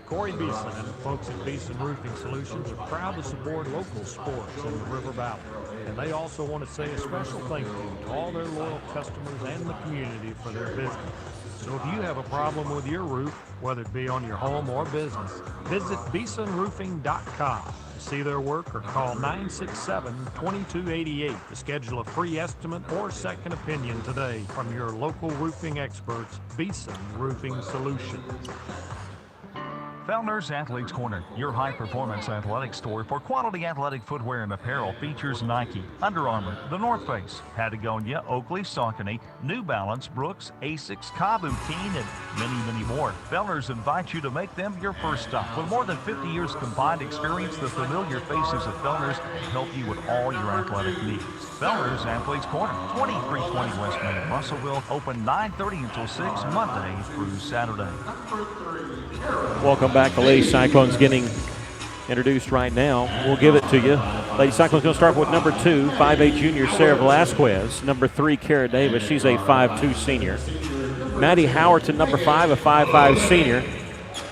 Corey Beeson and the folks at Beeson Roofing Solutions are proud to support local sports in the River Valley. And they also want to say a special thank you to all their loyal customers and the community for their business. So if you have a problem with your roof, whether it be on your home or business, visit BeesonRoofing.com to see their work or call 967-2288 to schedule a free estimate or second opinion today from your local roofing experts, Beeson Roofing Solutions. Fellner's Athletes Corner, your high-performance athletic store for quality athletic footwear and apparel, features Nike, Under Armour, The North Face, Patagonia, Oakley, Saucony, New Balance, Brooks, Asics, Kabutein, and many, many more. Fellner's invites you to make them your first stop. With more than 50 years combined experience, the familiar faces of Fellner's help you with all your athletic needs. Fellner's Athletes Corner, 2320 West Main in Russellville, open 9:30 until 6, Monday through Saturday. Welcome back. The Lady Cyclones getting introduced right now. We'll give it to you. Lady Cyclones going to start with number 2, 5'8" junior Sarah Velasquez. Number 3, Kara Davis. She's a 5'2" senior. Maddie Howerton, number 5, a 5'5" senior.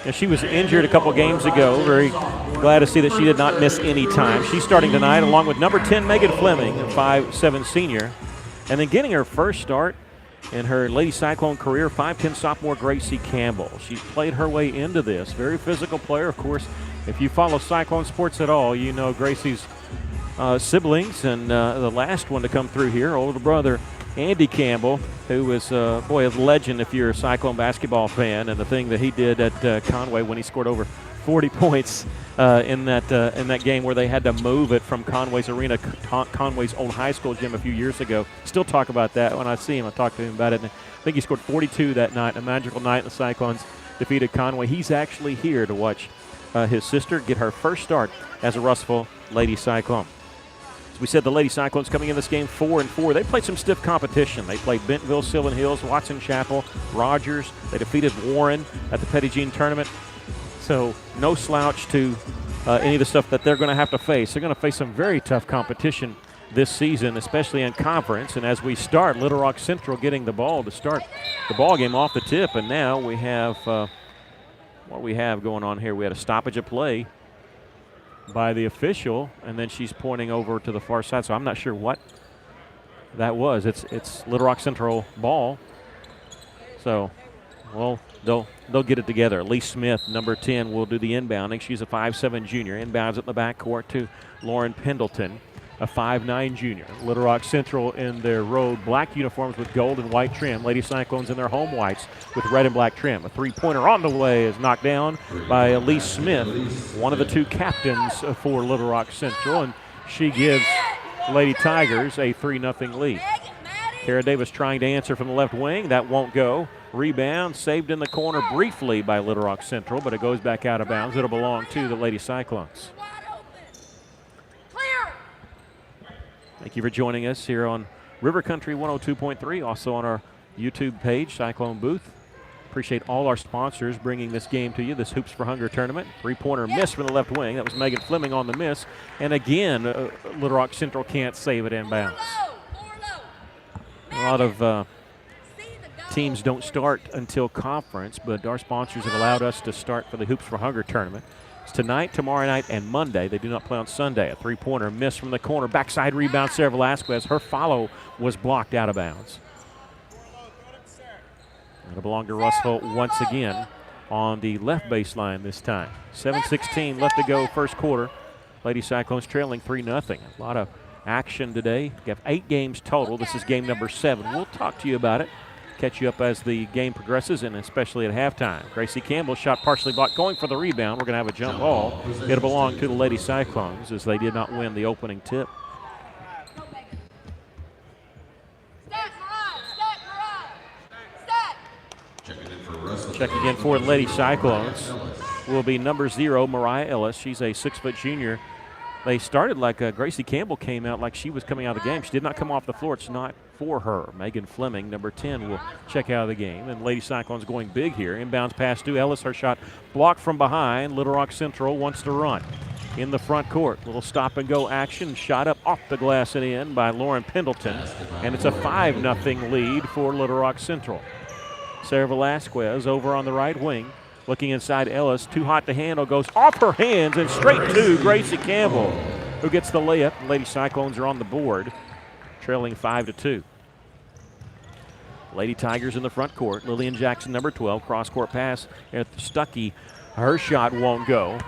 And she was injured a couple games ago. Very glad to see that she did not miss any time. She's starting tonight along with number 10, Megan Fleming, a 5'7" senior. And then getting her first start in her Lady Cyclone career, 5'10" sophomore Gracie Campbell. She's played her way into this. Very physical player. Of course, if you follow Cyclone sports at all, you know Gracie's siblings, and the last one to come through here, older brother Andy Campbell, who was, a legend if you're a Cyclone basketball fan, and the thing that he did at Conway when he scored over 40 points in that game where they had to move it from Conway's arena, Conway's old high school gym a few years ago. Still talk about that when I see him. I talk to him about it. And I think he scored 42 that night, a magical night, and the Cyclones defeated Conway. He's actually here to watch his sister get her first start as a Russellville Lady Cyclone. As we said, the Lady Cyclones coming in this game 4-4. They played some stiff competition. They played Bentonville, Sylvan Hills, Watson Chapel, Rogers. They defeated Warren at the Petty Jean tournament. So no slouch to any of the stuff that they're going to have to face. They're going to face some very tough competition this season, especially in conference. And as we start, Little Rock Central getting the ball to start the ball game off the tip. And now we have what we have going on here. We had a stoppage of play by the official, and then she's pointing over to the far side. So I'm not sure what that was. It's Little Rock Central ball. So, well, they'll get it together. Lee Smith, number 10, will do the inbounding. She's a 5'7" junior. Inbounds at the backcourt to Lauren Pendleton, a 5'9" junior. Little Rock Central in their road black uniforms with gold and white trim. Lady Cyclones in their home whites with red and black trim. A three-pointer on the way is knocked down by Elise Smith, one of the two captains for Little Rock Central, and she gives Lady Tigers a 3-0 lead. Kara Davis trying to answer from the left wing. That won't go. Rebound saved in the corner briefly by Little Rock Central, but it goes back out of bounds. It'll belong to the Lady Cyclones. Thank you for joining us here on River Country 102.3, also on our YouTube page, Cyclone Booth. Appreciate all our sponsors bringing this game to you, this Hoops for Hunger tournament. Three-pointer miss from the left wing. That was Megan Fleming on the miss. And again, Little Rock Central can't save it inbounds. A lot of teams don't start until conference, but our sponsors have allowed us to start for the Hoops for Hunger tournament. It's tonight, tomorrow night, and Monday. They do not play on Sunday. A three-pointer miss from the corner. Backside rebound, Sarah Velasquez. Her follow was blocked out of bounds. It'll belong to Russell once again on the left baseline this time. 7:16 left to go first quarter. Lady Cyclones trailing 3-0. A lot of action today. We have 8 games total. This is game number 7. We'll talk to you about it. Catch you up as the game progresses, and especially at halftime. Gracie Campbell shot partially blocked, going for the rebound. We're going to have a jump ball. It'll belong to the Lady Cyclones as they did not win the opening tip. Checking in for the Lady Cyclones will be number 0, Mariah Ellis. She's a 6-foot junior. They started like Gracie Campbell came out like she was coming out of the game. She did not come off the floor. It's not for her. Megan Fleming, number 10, will check out of the game. And Lady Cyclones going big here. Inbounds pass to Ellis. Her shot blocked from behind. Little Rock Central wants to run in the front court. Little stop-and-go action. Shot up off the glass and in by Lauren Pendleton. And it's a 5-0 lead for Little Rock Central. Sarah Velasquez over on the right wing Looking inside Ellis, too hot to handle, goes off her hands and straight to Gracie Campbell, who gets the layup. Lady Cyclones are on the board, trailing 5-2. Lady Tigers in the front court. Lillian Jackson, number 12, cross-court pass at Stuckey. Her shot won't go.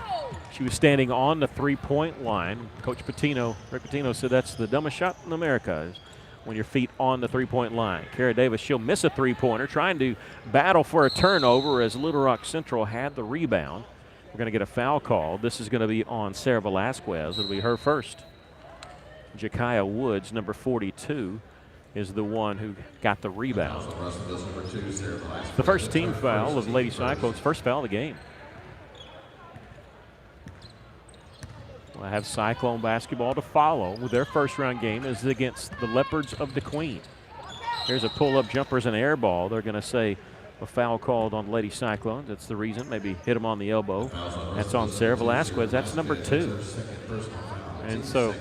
She was standing on the three-point line. Coach Rick Pitino said that's the dumbest shot in America, is when your feet on the three-point line. Kara Davis, she'll miss a three-pointer, trying to battle for a turnover as Little Rock Central had the rebound. We're going to get a foul call. This is going to be on Sarah Velasquez. It'll be her first. Jakaya Woods, number 42, is the one who got the rebound. The first team foul of Lady Cyclones, first foul of the game. We'll have Cyclone basketball to follow with their first round game is against the Leopards of the Queen. Here's a pull-up jumper as an air ball. They're going to say a foul called on Lady Cyclones. That's the reason. Maybe hit them on the elbow. That's on Sarah Velasquez. That's number 2. And so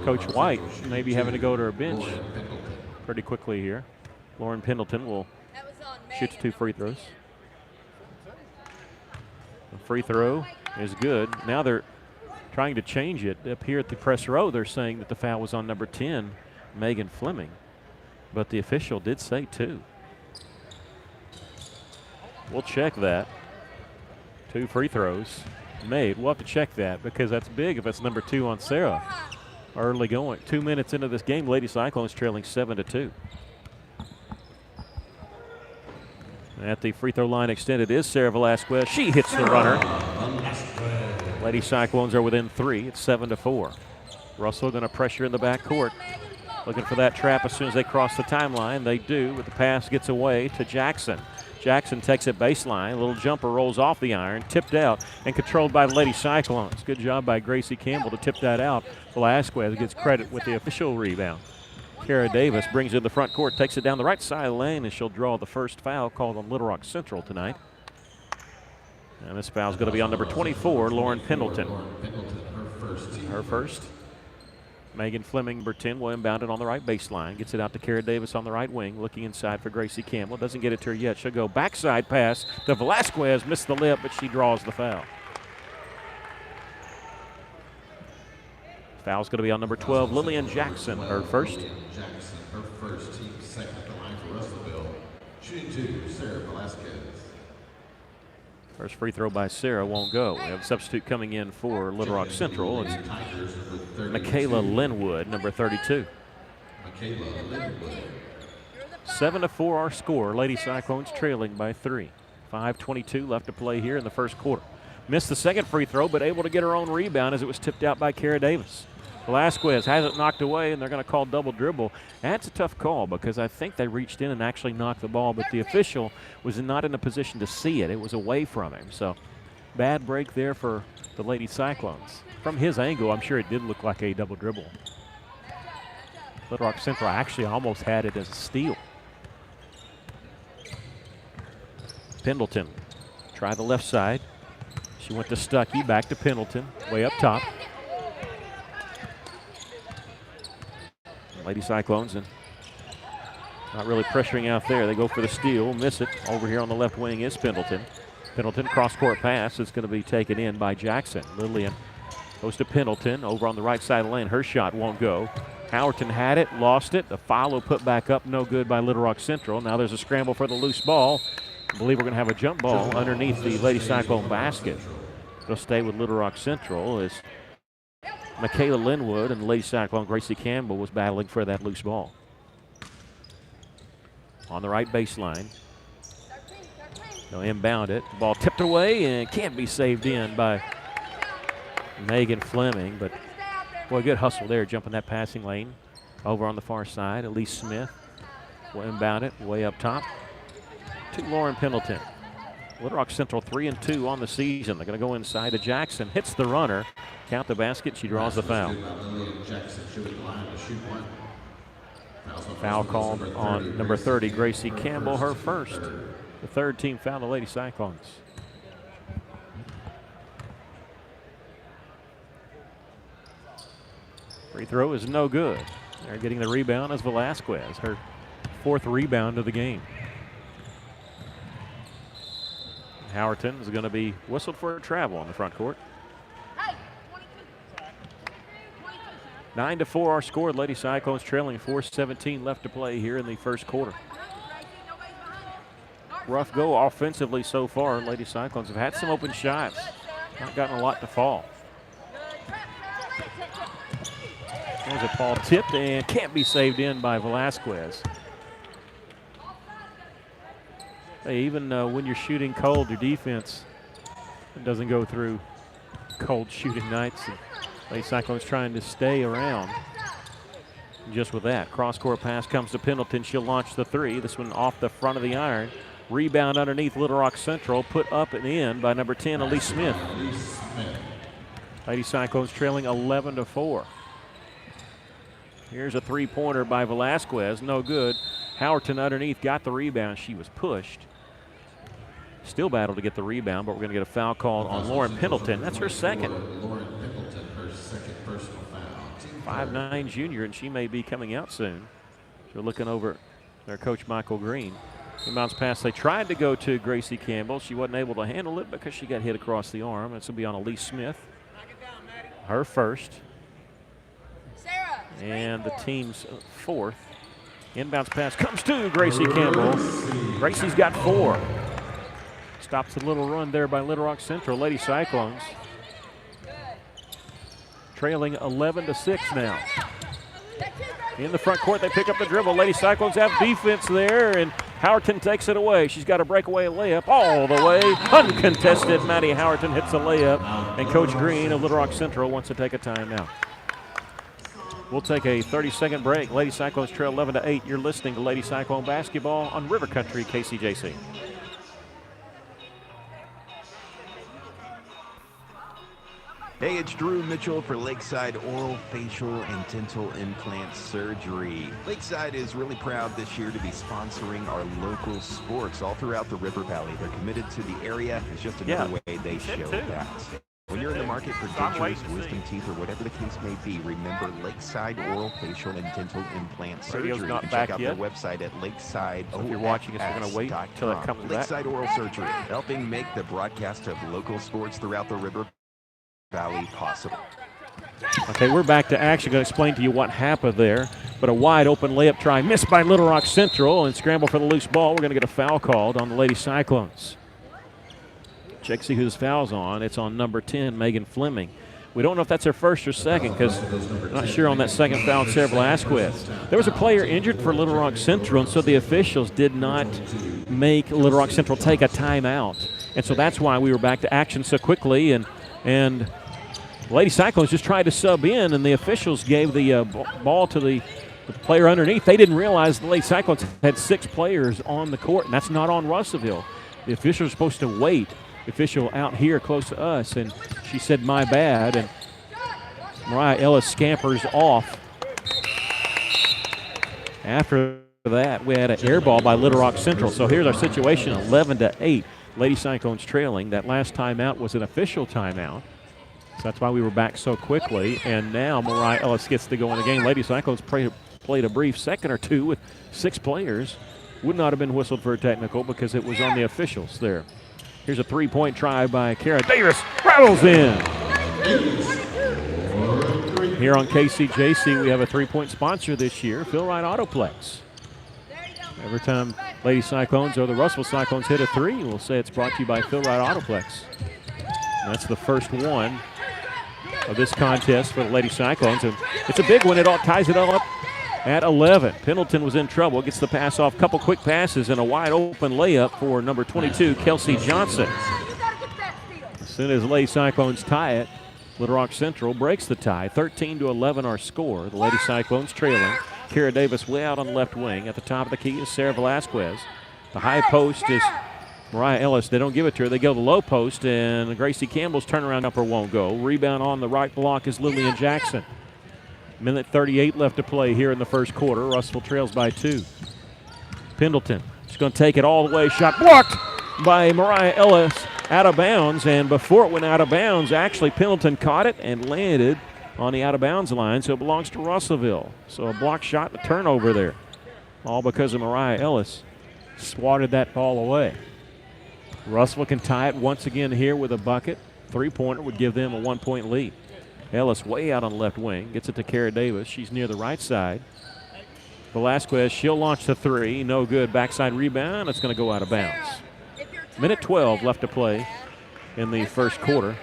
Coach White may be having to go to her bench pretty quickly here. Lauren Pendleton will shoot 2 free throws. The free throw is good. Now they're trying to change it. Up here at the press row, they're saying that the foul was on number 10, Megan Fleming. But the official did say 2. We'll check that. 2 free throws made. We'll have to check that because that's big if it's number 2 on Sarah. Early going. 2 minutes into this game, Lady Cyclones trailing 7-2. At the free throw line extended is Sarah Velasquez. She hits the runner. Lady Cyclones are within 3. It's 7-4. Russell going to pressure in the backcourt. Looking for that trap as soon as they cross the timeline. They do, but the pass gets away to Jackson. Jackson takes it baseline. A little jumper rolls off the iron, tipped out, and controlled by the Lady Cyclones. Good job by Gracie Campbell to tip that out. Velasquez gets credit with the official rebound. Kara Davis brings it in the front court, takes it down the right side of the lane, and she'll draw the first foul called on Little Rock Central tonight. And this foul is going to be on number 24, Lauren Pendleton. Her first. Megan Fleming, number 10, will inbound it on the right baseline. Gets it out to Kara Davis on the right wing, looking inside for Gracie Campbell. Doesn't get it to her yet. She'll go backside pass to Velasquez. Missed the lip, but she draws the foul. Foul's going to be on number 12, Lillian Jackson, her first. Her first, team second at the line for Russellville. Shooting 2, Sarah Velasquez. First free throw by Sarah won't go. We have a substitute coming in for Little Rock Central. It's Michaela Linwood, number 32. 7-4 our score. Lady Cyclones trailing by 3. 5:22 left to play here in the first quarter. Missed the second free throw, but able to get her own rebound as it was tipped out by Kara Davis. Velasquez has it knocked away, and they're going to call double dribble. That's a tough call because I think they reached in and actually knocked the ball, but the official was not in a position to see it. It was away from him. So bad break there for the Lady Cyclones. From his angle, I'm sure it did look like a double dribble. Little Rock Central actually almost had it as a steal. Pendleton, try the left side. She went to Stuckey, back to Pendleton, way up top. Lady Cyclones and not really pressuring out there. They go for the steal, miss it. Over here on the left wing is Pendleton. Pendleton cross-court pass is going to be taken in by Jackson. Lillian goes to Pendleton over on the right side of the lane. Her shot won't go. Howerton had it, lost it. The foul will put back up, no good by Little Rock Central. Now there's a scramble for the loose ball. I believe we're going to have a jump ball underneath the Lady Cyclone basket. It'll stay with Little Rock Central as Michaela Linwood and the Lady Cyclone Gracie Campbell was battling for that loose ball. On the right baseline. They'll inbound it. Ball tipped away and can't be saved in by Megan Fleming. But, boy, good hustle there, jumping that passing lane. Over on the far side, Elise Smith will inbound it way up top to Lauren Pendleton. Little Rock Central 3-2 on the season. They're going to go inside to Jackson. Hits the runner. Count the basket. She draws the foul. Foul called on number 30, Gracie Campbell, her first. The third team foul, the Lady Cyclones. Free throw is no good. They're getting the rebound as Velasquez, her fourth rebound of the game. Howerton is going to be whistled for a travel on the front court. 9-4 our score. Lady Cyclones trailing, 4:17 left to play here in the first quarter. Rough go offensively so far. Lady Cyclones have had some open shots. Not gotten a lot to fall. There's a ball tipped and can't be saved in by Velasquez. Hey, even when you're shooting cold, your defense doesn't go through cold shooting nights. And Lady Cyclones trying to stay around. Just with that, cross-court pass comes to Pendleton. She'll launch the three. This one off the front of the iron. Rebound underneath Little Rock Central, put up and in by number 10, Elise Smith. Lady Cyclones trailing 11-4. Here's a three-pointer by Velasquez, no good. Howerton underneath got the rebound. She was pushed. Still battled to get the rebound, but we're going to get a foul call on Lauren Pendleton. That's her second. Lauren Pendleton, her second personal foul. 5'9" junior, and she may be coming out soon. So we're looking over their coach, Michael Green. Inbounds pass, they tried to go to Gracie Campbell. She wasn't able to handle it because she got hit across the arm. This will be on Elise Smith. Her first. And the team's fourth. Inbounds pass comes to Gracie Campbell. Gracie's got 4. Stops a little run there by Little Rock Central. Lady Cyclones trailing 11-6 now. In the front court, they pick up the dribble. Lady Cyclones have defense there, and Howerton takes it away. She's got a breakaway layup all the way. Uncontested, Maddie Howerton hits a layup, and Coach Green of Little Rock Central wants to take a timeout. We'll take a 30-second break. Lady Cyclones trail 11-8. You're listening to Lady Cyclone Basketball on River Country KCJC. Hey, it's Drew Mitchell for Lakeside Oral, Facial, and Dental Implant Surgery. Lakeside is really proud this year to be sponsoring our local sports all throughout the River Valley. They're committed to the area. It's just another way they show that. When you're in the market for dentures, wisdom teeth, or whatever the case may be, remember Lakeside Oral, Facial, and Dental Implant Surgery. Not and back check out yet. their website at Lakeside. So if you're watching us, we're going to wait until it comes back. Lakeside Oral Surgery, helping make the broadcast of local sports throughout the River Valley possible. Okay, we're back to action. Going to explain to you what happened there. But a wide open layup try missed by Little Rock Central, and scramble for the loose ball. We're going to get a foul called on the Lady Cyclones. Check see whose foul's on. It's on number 10, Megan Fleming. We don't know if that's her first or second because I'm not sure on that second foul, Sarah Velasquez. There was a player injured for Little Rock Central, and so the officials did not make Little Rock Central take a timeout. And so that's why we were back to action so quickly. And Lady Cyclones just tried to sub in, and the officials gave the ball to the player underneath. They didn't realize the Lady Cyclones had 6 players on the court, and that's not on Russellville. The officials are supposed to wait. The official out here close to us, and she said, my bad, and Mariah Ellis scampers off. After that, we had an air ball by Little Rock Central. So here's our situation, 11-8. Lady Cyclones trailing. That last timeout was an official timeout. So that's why we were back so quickly. And now Mariah Ellis gets to go in the game. Lady Cyclones played a brief second or two with 6 players. Would not have been whistled for a technical because it was on the officials there. Here's a three-point try by Kara Davis. Rattles in. Here on KCJC, we have a three-point sponsor this year, Phil Wright Autoplex. Every time Lady Cyclones or the Russell Cyclones hit a three, we'll say it's brought to you by Phil Wright Autoplex. And that's the first one of this contest for the Lady Cyclones. And it's a big one. It all ties it all up at 11. Pendleton was in trouble. Gets the pass off. Couple quick passes and a wide open layup for number 22, Kelsey Johnson. As soon as Lady Cyclones tie it, Little Rock Central breaks the tie. 13-11 our score. The Lady Cyclones trailing. Kara Davis way out on the left wing. At the top of the key is Sarah Velasquez. The high post is Mariah Ellis. They don't give it to her. They go to the low post, and Gracie Campbell's turnaround upper won't go. Rebound on the right block is Lillian Jackson. Minute 38 left to play here in the first quarter. Russell trails by 2. Pendleton is going to take it all the way. Shot blocked by Mariah Ellis out of bounds. And before it went out of bounds, actually Pendleton caught it and landed on the out of bounds line. So it belongs to Russellville. So a block shot, a turnover there. All because of Mariah Ellis swatted that ball away. Russell can tie it once again here with a bucket. Three-pointer would give them a 1-point lead. Ellis way out on the left wing. Gets it to Kara Davis. She's near the right side. Velasquez, she'll launch the three. No good. Backside rebound. It's going to go out of bounds. Minute 12 left to play in the first quarter.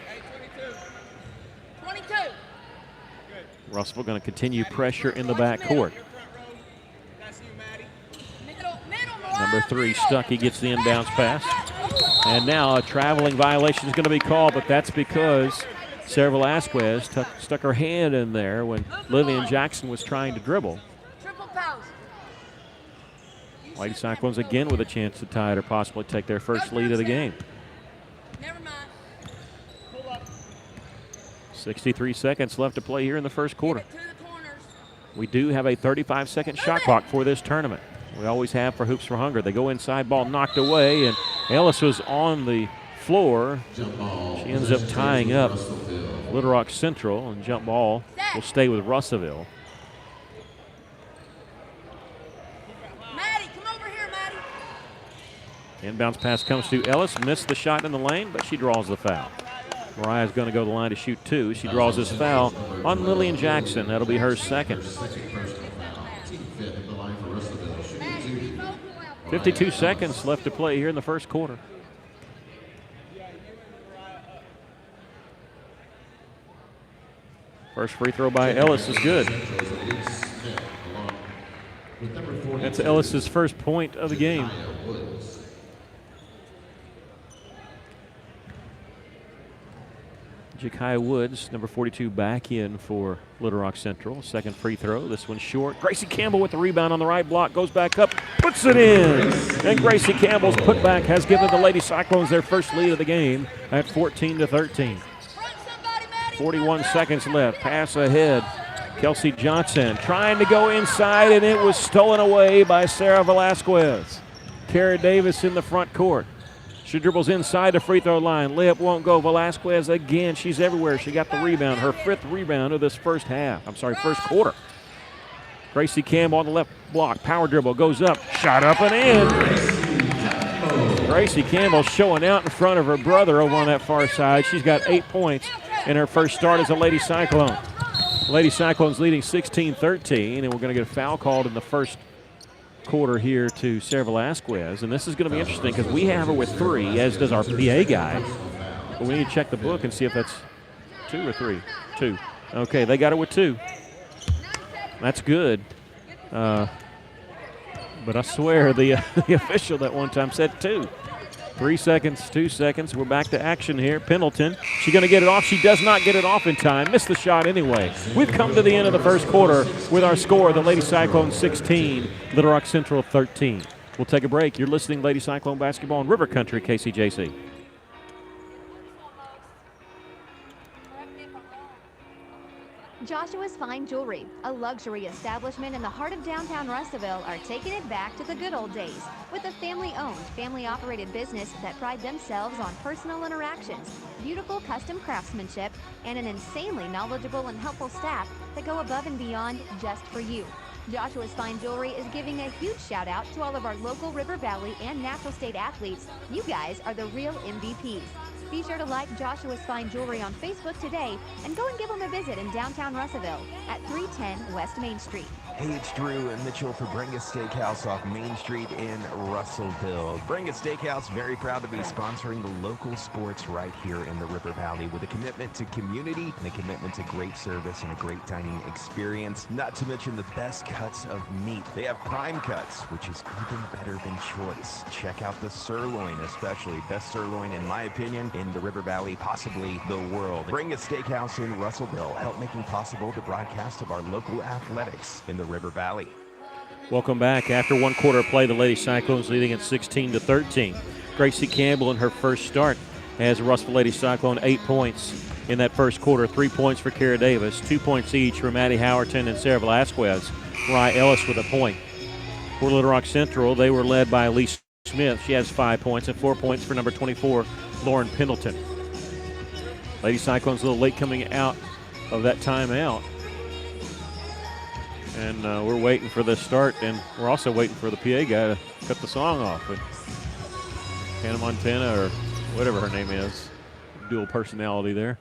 Russell going to continue pressure in the backcourt. Number 3, Stuckey gets the inbounds pass. And now a traveling violation is going to be called, but that's because Sarah Velasquez stuck her hand in there when Lillian Jackson was trying to dribble. Lady Cyclones again with a chance to tie it or possibly take their first lead of the game. 63 seconds left to play here in the first quarter. We do have a 35-second shot clock for this tournament. We always have for Hoops for Hunger. They go inside, ball knocked away, and Ellis was on the floor. She ends up tying up Little Rock Central, and jump ball will stay with Russellville. Inbounds pass comes to Ellis. Missed the shot in the lane, but she draws the foul. Mariah's going to go to the line to shoot 2. She draws this foul on Lillian Jackson. That'll be her second. 52 seconds left to play here in the first quarter. First free throw by Ellis is good. That's Ellis's first point of the game. Jakaya Woods, number 42, back in for Little Rock Central. Second free throw. This one's short. Gracie Campbell with the rebound on the right block. Goes back up, puts it in. And Gracie Campbell's putback has given the Lady Cyclones their first lead of the game at 14-13. 41 seconds left. Pass ahead. Kelsey Johnson trying to go inside, and it was stolen away by Sarah Velasquez. Kara Davis in the front court. She dribbles inside the free throw line. Layup won't go. Velasquez again. She's everywhere. She got the rebound. Her 5th rebound of this first quarter. Gracie Campbell on the left block. Power dribble. Goes up. Shot up and in. Gracie Campbell showing out in front of her brother over on that far side. She's got 8 points in her first start as a Lady Cyclone. Lady Cyclones leading 16-13, and we're going to get a foul called in the first quarter here to Sarah Velasquez, and this is going to be interesting because we have her with 3, as does our PA guy. But we need to check the book and see if that's 2 or 3. 2. Okay, they got her with 2. That's good. But I swear the official that one time said 2. 3 seconds, 2 seconds. We're back to action here. Pendleton, she's going to get it off. She does not get it off in time. Missed the shot anyway. We've come to the end of the first quarter with our score, the Lady Cyclones 16, Little Rock Central 13. We'll take a break. You're listening to Lady Cyclone Basketball in River Country, KCJC. Joshua's Fine Jewelry, a luxury establishment in the heart of downtown Russellville, are taking it back to the good old days with a family-owned, family-operated business that pride themselves on personal interactions, beautiful custom craftsmanship, and an insanely knowledgeable and helpful staff that go above and beyond just for you. Joshua's Fine Jewelry is giving a huge shout out to all of our local River Valley and Natural State athletes. You guys are the real MVPs. Be sure to like Joshua's Fine Jewelry on Facebook today and go and give them a visit in downtown Russellville at 310 West Main Street. Hey, it's Drew and Mitchell for Bring a Steakhouse off Main Street in Russellville. Bring a Steakhouse, very proud to be sponsoring the local sports right here in the River Valley with a commitment to community and a commitment to great service and a great dining experience, not to mention the best cuts of meat. They have prime cuts, which is even better than choice. Check out the sirloin, especially. Best sirloin, in my opinion, in the River Valley, possibly the world. Bring a Steakhouse in Russellville, help making possible the broadcast of our local athletics in the River Valley. Welcome back. After one quarter of play, the Lady Cyclones leading at 16-13. Gracie Campbell in her first start has Russellville Lady Cyclone 8 points in that first quarter. 3 points for Kara Davis, 2 points each for Maddie Howerton and Sarah Velasquez. Rye Ellis with a point. For Little Rock Central, they were led by Elise Smith. She has 5 points, and 4 points for number 24, Lauren Pendleton. Lady Cyclones a little late coming out of that timeout. And we're waiting for the start, and we're also waiting for the PA guy to cut the song off. But Hannah Montana or whatever her name is. Dual personality there.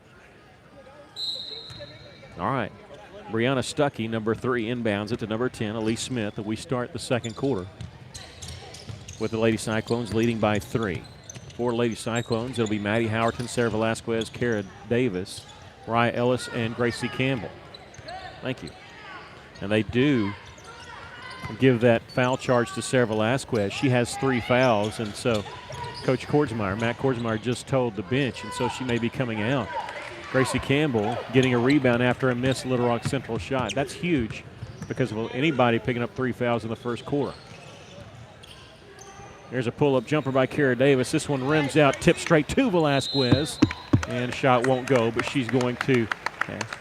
All right. Brianna Stuckey, number 3, inbounds it to number 10, Elise Smith, and we start the second quarter with the Lady Cyclones leading by 3. For Lady Cyclones, it'll be Maddie Howerton, Sarah Velasquez, Kara Davis, Mariah Ellis, and Gracie Campbell. Thank you. And they do give that foul charge to Sarah Velasquez. She has 3 fouls, and so Coach Matt Kordsmeyer, just told the bench, and so she may be coming out. Gracie Campbell getting a rebound after a missed Little Rock Central shot. That's huge because of anybody picking up 3 fouls in the first quarter. There's a pull-up jumper by Kara Davis. This one rims out, tipped straight to Velasquez, and shot won't go, but she's going to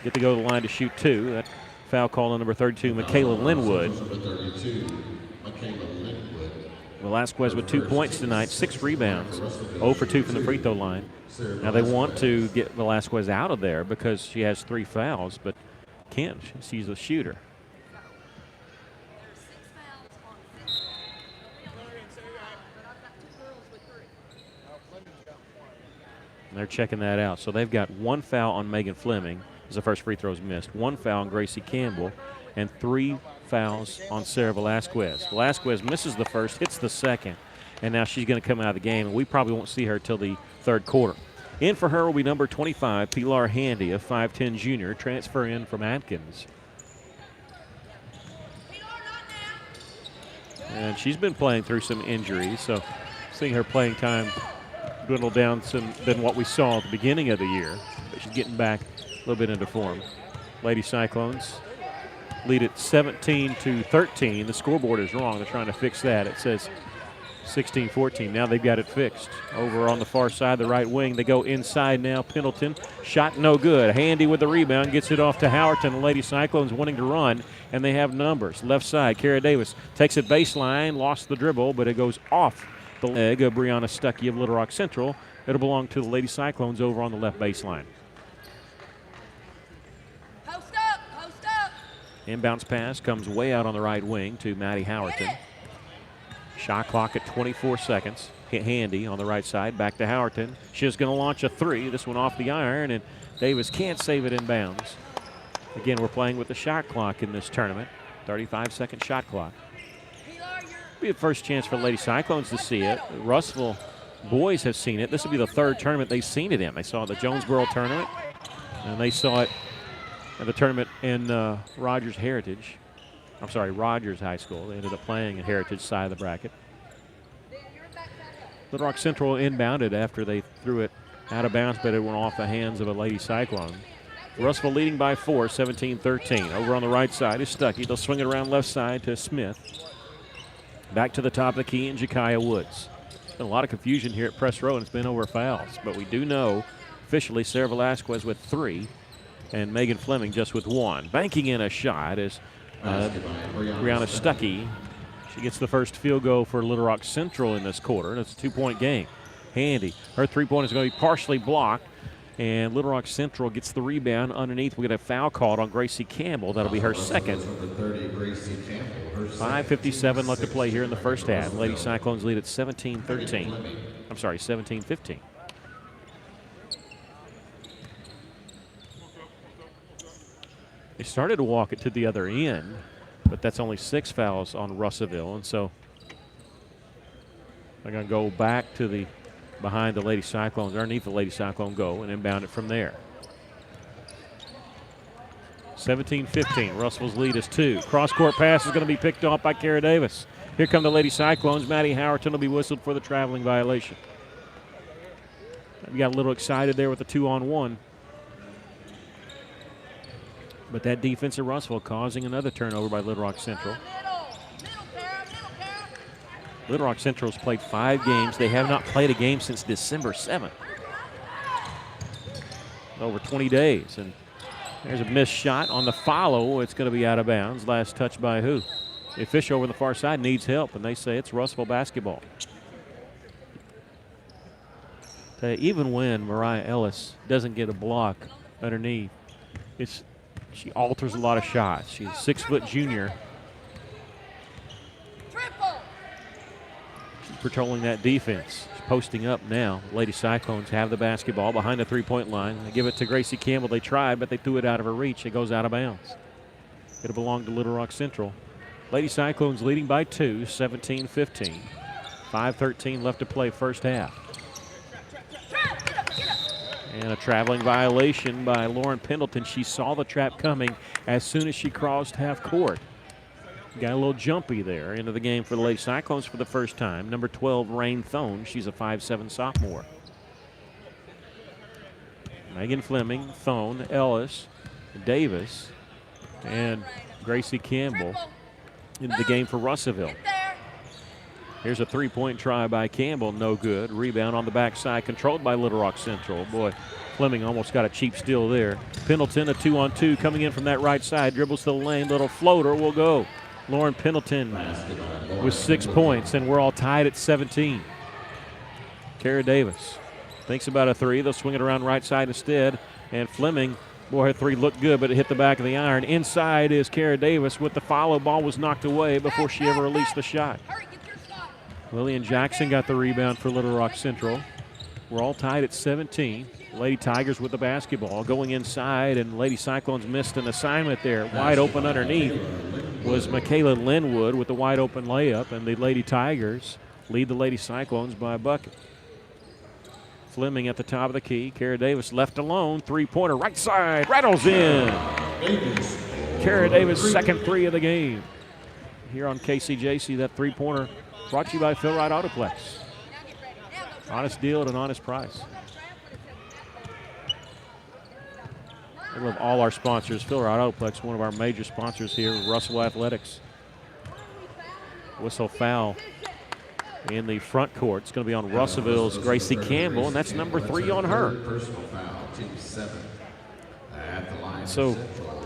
get to go to the line to shoot 2. That foul call on number 32, Michaela Linwood. Velasquez with 2 points tonight, 6 rebounds, 0 for 2 from the free throw line. Now they want to get Velasquez out of there because she has 3 fouls, but can't. She's a shooter. And they're checking that out. So they've got 1 foul on Megan Fleming as the first free throw is missed, 1 foul on Gracie Campbell, and 3 fouls on Sarah Velasquez. Velasquez misses the first, hits the second, and now she's going to come out of the game, and we probably won't see her till the third quarter. In for her will be number 25, Pilar Handy, a 5'10 junior, transfer in from Atkins. And she's been playing through some injuries, so seeing her playing time dwindle down some than what we saw at the beginning of the year, but she's getting back a little bit into form. Lady Cyclones lead it 17-13. The scoreboard is wrong. They're trying to fix that. It says 16-14. Now they've got it fixed. Over on the far side, the right wing. They go inside now. Pendleton. Shot no good. Handy with the rebound. Gets it off to Howerton. The Lady Cyclones wanting to run, and they have numbers. Left side, Kara Davis takes it baseline. Lost the dribble, but it goes off the leg of Brianna Stuckey of Little Rock Central. It'll belong to the Lady Cyclones over on the left baseline. Post up. Inbounds pass comes way out on the right wing to Maddie Howerton. Shot clock at 24 seconds. Hit Handy on the right side. Back to Howerton. She's going to launch a 3. This one off the iron, and Davis can't save it in bounds. Again, we're playing with the shot clock in this tournament. 35-second shot clock. Be the first chance for Lady Cyclones to see it. Russellville boys have seen it. This will be the 3rd tournament they've seen it in. They saw it at the Jonesboro tournament, and they saw it at the tournament in Rogers High School. They ended up playing at Heritage side of the bracket. Little Rock Central inbounded after they threw it out of bounds, but it went off the hands of a Lady Cyclone. Russellville leading by 4, 17-13. Over on the right side is Stuckey. They'll swing it around left side to Smith. Back to the top of the key in Jakaya Woods. Been a lot of confusion here at Press Row, and it's been over fouls. But we do know officially Sarah Velasquez with 3 and Megan Fleming just with 1. Banking in a shot is Brianna Stuckey. She gets the first field goal for Little Rock Central in this quarter, and it's a 2-point game. Handy. Her 3-pointer is going to be partially blocked, and Little Rock Central gets the rebound underneath. We get a foul called on Gracie Campbell. That'll be her second. 5:57 left to play here in the first half. Lady Cyclones lead at 17-13. I'm sorry, 17-15. They started to walk it to the other end, but that's only 6 fouls on Russellville, and so they're going to go back to the behind the Lady Cyclones, underneath the Lady Cyclone goal, and inbound it from there. 17-15. Russellville's lead is 2. Cross-court pass is going to be picked off by Kara Davis. Here come the Lady Cyclones. Maddie Howerton will be whistled for the traveling violation. We got a little excited there with the 2-on-1. But that defense of Russellville causing another turnover by Little Rock Central. Little Rock Central's played 5 games. They have not played a game since December 7th. Over 20 days. And there's a missed shot on the follow. It's going to be out of bounds. Last touch by who? The official over on the far side needs help, and they say it's Russellville basketball. Even when Mariah Ellis doesn't get a block underneath, she alters a lot of shots. She's a 6-foot junior. She's patrolling that defense. She's posting up now. Lady Cyclones have the basketball behind the three-point line. They give it to Gracie Campbell. They tried, but they threw it out of her reach. It goes out of bounds. It'll belong to Little Rock Central. Lady Cyclones leading by 2, 17-15. 5:13 left to play first half. And a traveling violation by Lauren Pendleton. She saw the trap coming as soon as she crossed half court. Got a little jumpy there into the game for the Lady Cyclones for the first time. Number 12, Rain Thone. She's a 5'7" sophomore. Megan Fleming, Thone, Ellis, Davis, and Gracie Campbell into the game for Russellville. Here's a three-point try by Campbell, no good. Rebound on the backside, controlled by Little Rock Central. Boy, Fleming almost got a cheap steal there. Pendleton, a 2-on-2 coming in from that right side. Dribbles to the lane, little floater will go. Lauren Pendleton with 6 points, and we're all tied at 17. Kara Davis thinks about a three. They'll swing it around right side instead. And Fleming, boy, her three looked good, but it hit the back of the iron. Inside is Kara Davis with the follow. Ball was knocked away before she ever released the shot. Lillian Jackson got the rebound for Little Rock Central. We're all tied at 17. Lady Tigers with the basketball going inside, and Lady Cyclones missed an assignment there. Wide open underneath was Michaela Linwood with the wide open layup, and the Lady Tigers lead the Lady Cyclones by a bucket. Fleming at the top of the key. Kara Davis left alone. Three-pointer right side. Rattles in. Kara Davis, second three of the game. Here on KCJC, that three-pointer brought to you by Phil Wright Autoplex. Honest deal at an honest price. I love all our sponsors. Phil Wright Autoplex, one of our major sponsors here, Russell Athletics. Whistle foul in the front court. It's going to be on Russellville's Gracie Campbell, and that's number 3 on her. So,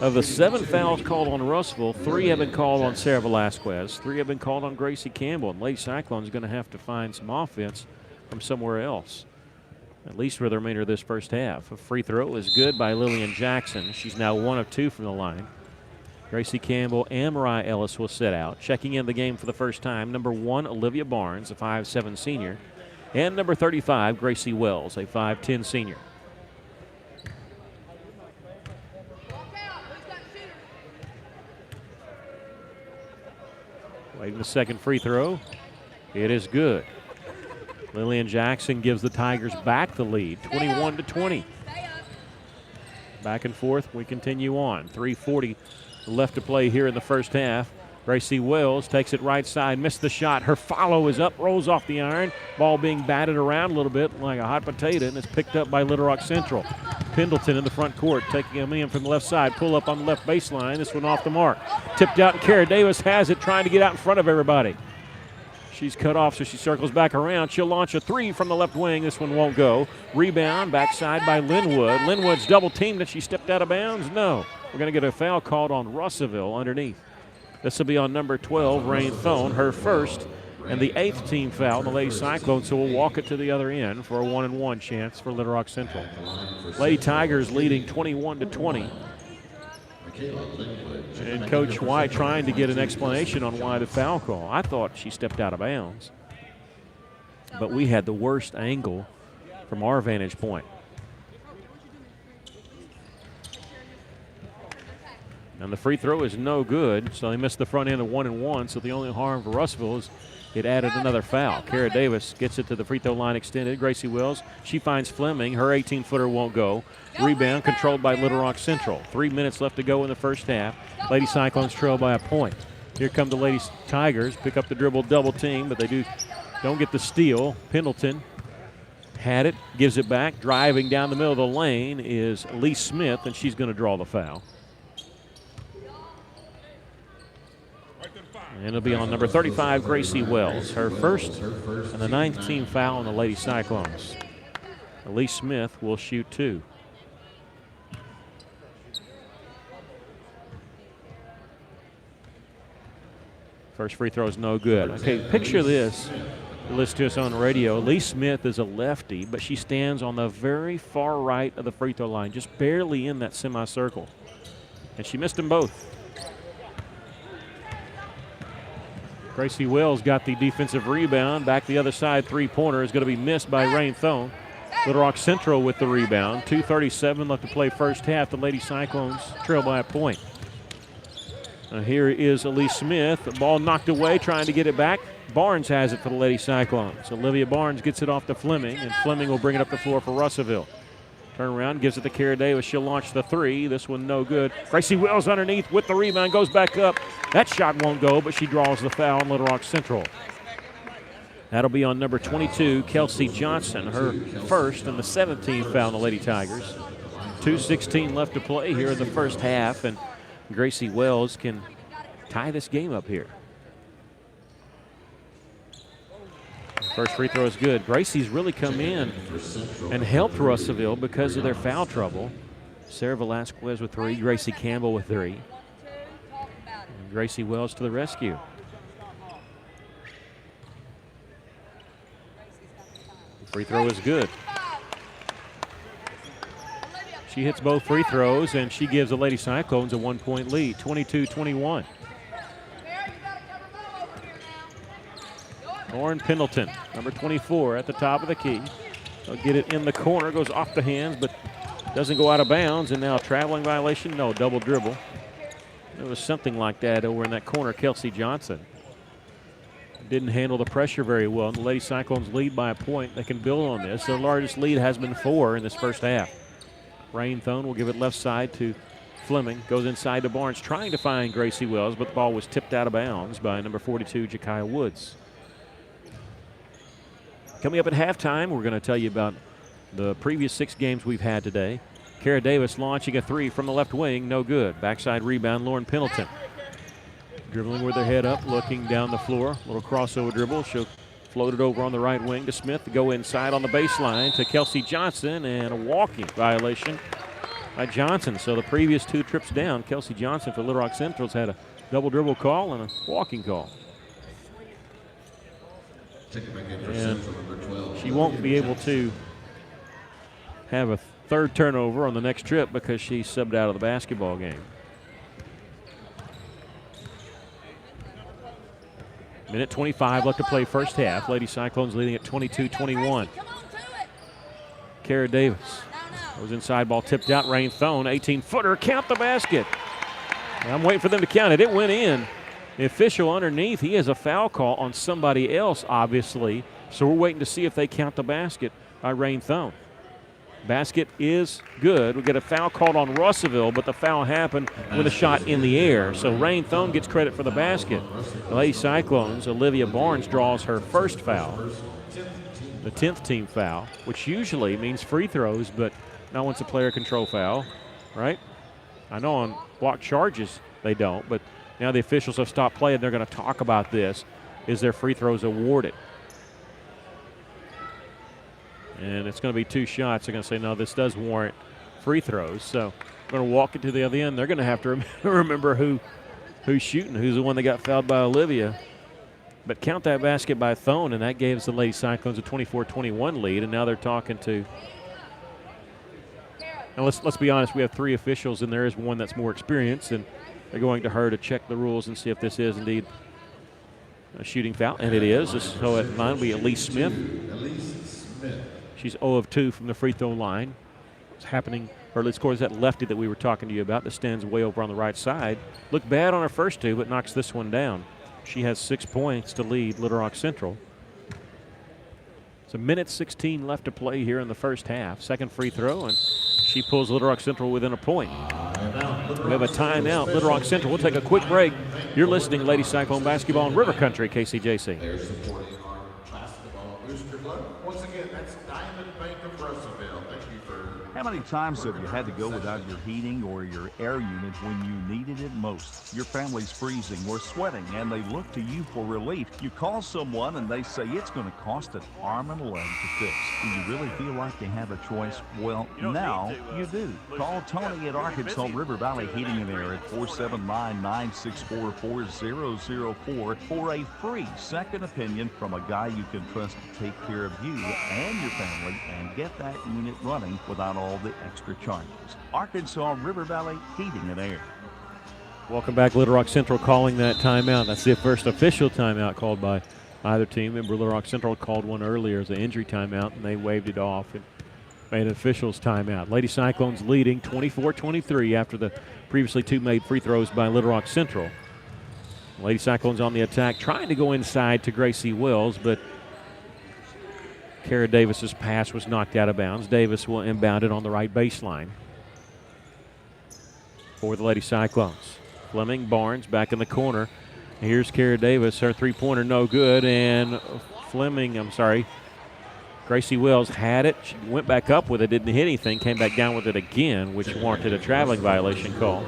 of the 7 fouls called on Russellville, 3 have been called on Sarah Velasquez, 3 have been called on Gracie Campbell, and Lady Cyclones is going to have to find some offense from somewhere else, at least for the remainder of this first half. A free throw is good by Lillian Jackson. She's now 1 of 2 from the line. Gracie Campbell and Mariah Ellis will sit out. Checking in the game for the first time, number 1, Olivia Barnes, a 5'7" senior, and number 35, Gracie Wells, a 5'10" senior. Waiting the second free throw. It is good. Lillian Jackson gives the Tigers back the lead, 21-20. Back and forth, we continue on. 3:40 left to play here in the first half. Gracie Wells takes it right side, missed the shot. Her follow is up, rolls off the iron. Ball being batted around a little bit like a hot potato, and it's picked up by Little Rock Central. Pendleton in the front court, taking him in from the left side. Pull up on the left baseline. This one off the mark. Tipped out, and Kara Davis has it, trying to get out in front of everybody. She's cut off, so she circles back around. She'll launch a three from the left wing. This one won't go. Rebound, backside by Linwood. Linwood's double teamed, and she stepped out of bounds. No. We're going to get a foul called on Russellville underneath. This will be on number 12, Rain Thone, her first and the 8th team foul on the Lady Cyclones, so we'll walk it to the other end for a 1-and-1 chance for Little Rock Central. Lady Tigers leading 21-20. And Coach White trying to get an explanation on why the foul call. I thought she stepped out of bounds, but we had the worst angle from our vantage point. And the free throw is no good, so they missed the front end of 1-and-1, so the only harm for Russellville is it added another foul. Kara Davis gets it to the free throw line extended. Gracie Wells, she finds Fleming. Her 18-footer won't go. Rebound controlled by Little Rock Central. 3 minutes left to go in the first half. Lady Cyclones trail by a point. Here come the Lady Tigers, pick up the dribble double team, but they don't get the steal. Pendleton had it, gives it back. Driving down the middle of the lane is Lee Smith, and she's going to draw the foul. And it'll be on number 35, Gracie Wells, her first and the 9th team foul on the Lady Cyclones. Elise Smith will shoot 2. First free throw is no good. Okay, picture this. Listen to us on the radio. Elise Smith is a lefty, but she stands on the very far right of the free throw line, just barely in that semicircle. And she missed them both. Gracie Wells got the defensive rebound. Back the other side, three-pointer is going to be missed by Rain Thone. Little Rock Central with the rebound. 2:37 left to play first half. The Lady Cyclones trail by a point. Here is Elise Smith. The ball knocked away, trying to get it back. Barnes has it for the Lady Cyclones. Olivia Barnes gets it off to Fleming, and Fleming will bring it up the floor for Russellville. Turn around, gives it to Kara Davis. She'll launch the three. This one no good. Gracie Wells underneath with the rebound, goes back up. That shot won't go, but she draws the foul on Little Rock Central. That'll be on number 22, Kelsey Johnson, her first and the 17th foul on the Lady Tigers. 2:16 left to play here in the first half, and Gracie Wells can tie this game up here. First free throw is good. Gracie's really come in and helped Russellville because of their foul trouble. Sarah Velasquez with three, Gracie Campbell with three. And Gracie Wells to the rescue. Free throw is good. She hits both free throws, and she gives the Lady Cyclones a 1-point lead, 22-21. Lauren Pendleton, number 24, at the top of the key. They'll get it in the corner, goes off the hands, but doesn't go out of bounds, and now a traveling violation. No, double dribble. It was something like that over in that corner. Kelsey Johnson didn't handle the pressure very well. The Lady Cyclones lead by a point. They can build on this. Their largest lead has been 4 in this first half. Rain Thone will give it left side to Fleming. Goes inside to Barnes, trying to find Gracie Wells, but the ball was tipped out of bounds by number 42, Jakiah Woods. Coming up at halftime, we're going to tell you about the previous 6 games we've had today. Kara Davis launching a three from the left wing, no good. Backside rebound, Lauren Pendleton. Dribbling with her head up, looking down the floor. Little crossover dribble. She'll float it over on the right wing to Smith to go inside on the baseline to Kelsey Johnson, and a walking violation by Johnson. So the previous 2 trips down, Kelsey Johnson for Little Rock Central's had a double dribble call and a walking call. And she won't be able to have a third turnover on the next trip because she subbed out of the basketball game. Minute 25 left to play first half. Lady Cyclones leading at 22-21. Kara Davis goes inside, ball tipped out. Rain Thone, 18-footer, count the basket. I'm waiting for them to count it. It went in. The official underneath, he has a foul call on somebody else, obviously. So we're waiting to see if they count the basket by Rain Thone. Basket is good. We get a foul called on Russellville, but the foul happened with a shot in the air. So Rain Thone gets credit for the basket. The Lady Cyclones, Olivia Barnes draws her first foul, the 10th team foul, which usually means free throws, but now it's a player control foul, right? I know on block charges they don't, but now the officials have stopped playing. They're going to talk about this. Is there free throws awarded? And it's going to be 2 shots. They're going to say, no, this does warrant free throws. So we're going to walk it to the other end. They're going to have to remember who's shooting, who's the one that got fouled by Olivia. But count that basket by Thone, and that gives the Lady Cyclones a 24-21 lead. And now they're talking to – and let's be honest, we have 3 officials, and there is one that's more experienced, and they're going to her to check the rules and see if this is indeed a shooting foul. And it is. So at 9 will be Elise Smith. She's 0 of 2 from the free throw line. What's happening, or let's score, is that lefty that we were talking to you about that stands way over on the right side. Looked bad on her first 2, but knocks this one down. She has 6 points to lead Little Rock Central. It's a minute 16 left to play here in the first half. Second free throw, and she pulls Little Rock Central within a point. We have a timeout. Little Rock Central. We'll take a quick break. You're listening to Lady Cyclone Basketball in River Country, KCJC. They're supporting our basketball booster club. Once again, that's Diamond Bank of Russellville. Thank you for. How many times have you had to go without your heating or your air unit when you needed it most? Your family's freezing or sweating, and they look to you for relief. You call someone, and they say it's going to cost an arm and a leg to fix. Do you really feel like you have a choice? Well, now you do. Call Tony at Arkansas River Valley Heating and Air at 479-964-4004 for a free second opinion from a guy you can trust to take care of you and your family and get that unit running without all the extra charges. Arkansas River Valley Heating and Air. Welcome back. Little Rock Central calling that timeout. That's the first official timeout called by either team. Remember, Little Rock Central called one earlier as an injury timeout, and they waved it off and made an official's timeout. Lady Cyclones leading 24-23 after the previously two made free throws by Little Rock Central. Lady Cyclones on the attack, trying to go inside to Gracie Wells, but Kara Davis's pass was knocked out of bounds. Davis will inbound it on the right baseline for the Lady Cyclones. Fleming, Barnes back in the corner. Here's Kara Davis. Her three-pointer no good, and Gracie Wells had it. She went back up with it, didn't hit anything, came back down with it again, which warranted a traveling violation call.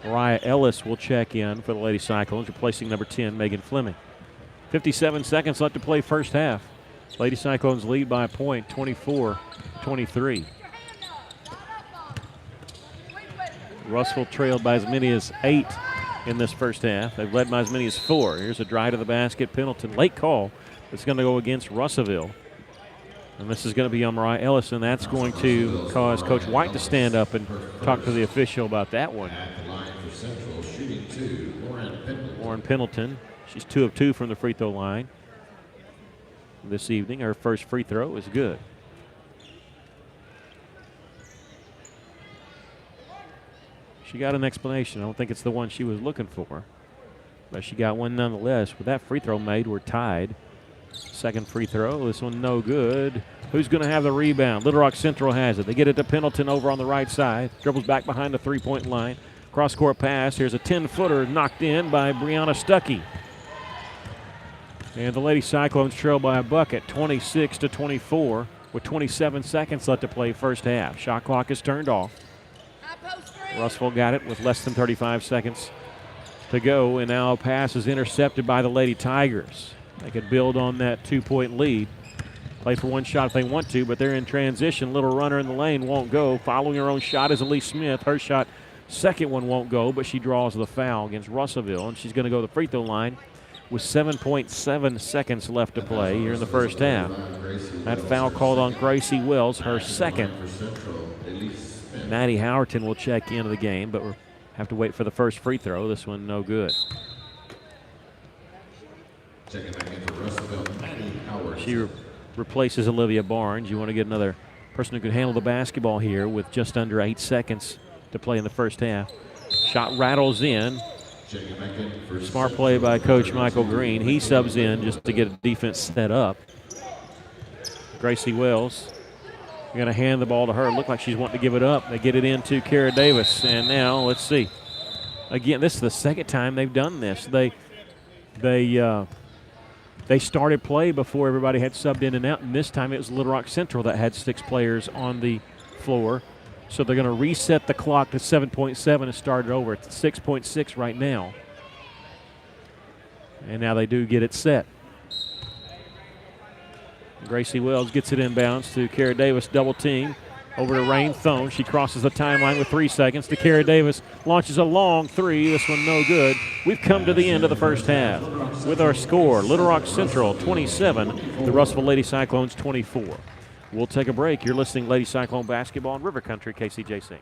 Mariah Ellis will check in for the Lady Cyclones, replacing number 10, Megan Fleming. 57 seconds left to play first half. Lady Cyclones lead by a point, 24-23. Russell trailed by as many as 8 in this first half. They've led by as many as 4. Here's a drive to the basket. Pendleton, late call. It's going to go against Russellville. And this is going to be on Mariah Ellis, and that's going to cause Coach White to stand up and talk to the official about that one. Lauren Pendleton, she's 2 of 2 from the free throw line this evening. Her first free throw is good. She got an explanation. I don't think it's the one she was looking for, but she got one nonetheless. With that free throw made, we're tied. Second free throw, this one no good. Who's going to have the rebound? Little Rock Central has it. They get it to Pendleton over on the right side. Dribbles back behind the three-point line. Cross-court pass. Here's a 10-footer knocked in by Brianna Stuckey. And the Lady Cyclones trail by a bucket, 26-24, with 27 seconds left to play first half. Shot clock is turned off. Russell got it with less than 35 seconds to go, and now a pass is intercepted by the Lady Tigers. They could build on that 2-point lead. Play for one shot if they want to, but they're in transition. Little runner in the lane won't go. Following her own shot is Elise Smith. Her shot, second one won't go, but she draws the foul against Russellville, and she's going to go to the free throw line with 7.7 seconds left to play here in the first half. That foul called on Gracie Wells, her second. Maddie Howerton will check into the game, but we'll have to wait for the first free throw. This one no good. She replaces Olivia Barnes. You want to get another person who can handle the basketball here with just under 8 seconds to play in the first half. Shot rattles in. Smart play by Coach Michael Green. He subs in just to get a defense set up. Gracie Wells going to hand the ball to her. Looked like she's wanting to give it up. They get it into Kara Davis. And now, let's see. Again, this is the second time they've done this. They started play before everybody had subbed in and out, and this time it was Little Rock Central that had 6 players on the floor. So they're going to reset the clock to 7.7 and start it over. It's 6.6 right now. And now they do get it set. Gracie Wells gets it inbounds to Kara Davis, double team. Over to Rain Thone. She crosses the timeline with 3 seconds to Kara Davis. Launches a long three. This one no good. We've come to the end of the first half with our score. Little Rock Central 27, the Russellville Lady Cyclones 24. We'll take a break. You're listening to Lady Cyclone Basketball in River Country, KCJC.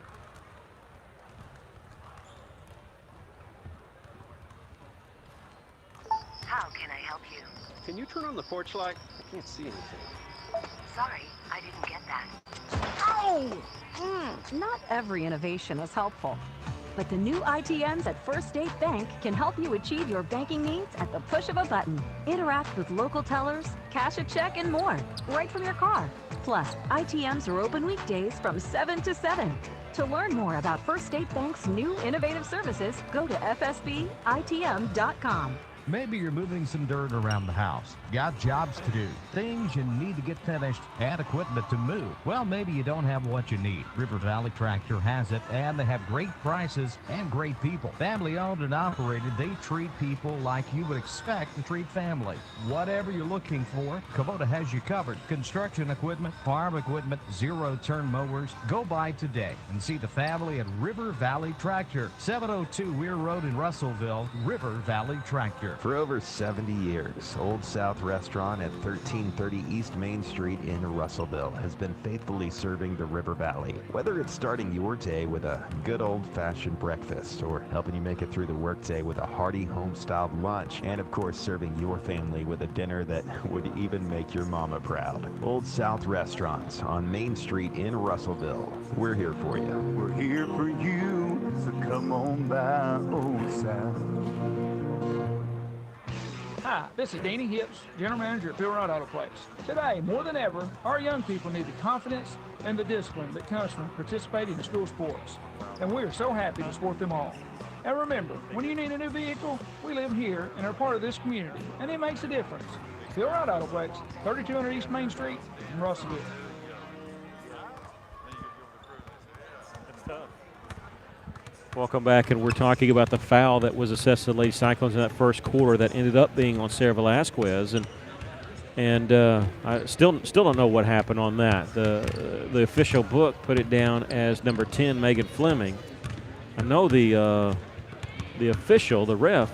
How can I help you? Can you turn on the porch light? I can't see anything. Sorry, I didn't get that. Ow! Not every innovation is helpful, but the new ITMs at First State Bank can help you achieve your banking needs at the push of a button. Interact with local tellers, cash a check, and more, right from your car. Plus, ITMs are open weekdays from 7 to 7. To learn more about First State Bank's new innovative services, go to fsbitm.com. Maybe you're moving some dirt around the house. Got jobs to do, things you need to get finished, and equipment to move. Well, maybe you don't have what you need. River Valley Tractor has it, and they have great prices and great people. Family owned and operated, they treat people like you would expect to treat family. Whatever you're looking for, Kubota has you covered. Construction equipment, farm equipment, zero-turn mowers. Go by today and see the family at River Valley Tractor. 702 Weir Road in Russellville, River Valley Tractor. here. For over 70 years, Old South Restaurant at 1330 East Main Street in Russellville has been faithfully serving the River Valley. Whether it's starting your day with a good old-fashioned breakfast or helping you make it through the workday with a hearty home-styled lunch, and of course serving your family with a dinner that would even make your mama proud. Old South Restaurants on Main Street in Russellville. We're here for you. We're here for you, so come on by Old South. Hi, this is Danny Hips, General Manager at Phil Wright Auto Place. Today, more than ever, our young people need the confidence and the discipline that comes from participating in school sports. And we are so happy to support them all. And remember, when you need a new vehicle, we live here and are part of this community, and it makes a difference. Phil Wright Auto Place, 3200 East Main Street in Russellville. Welcome back, and we're talking about the foul that was assessed to the Lady Cyclones in that first quarter that ended up being on Sarah Velasquez, and I still don't know what happened on that. The official book put it down as number 10, Megan Fleming. I know the official, the ref,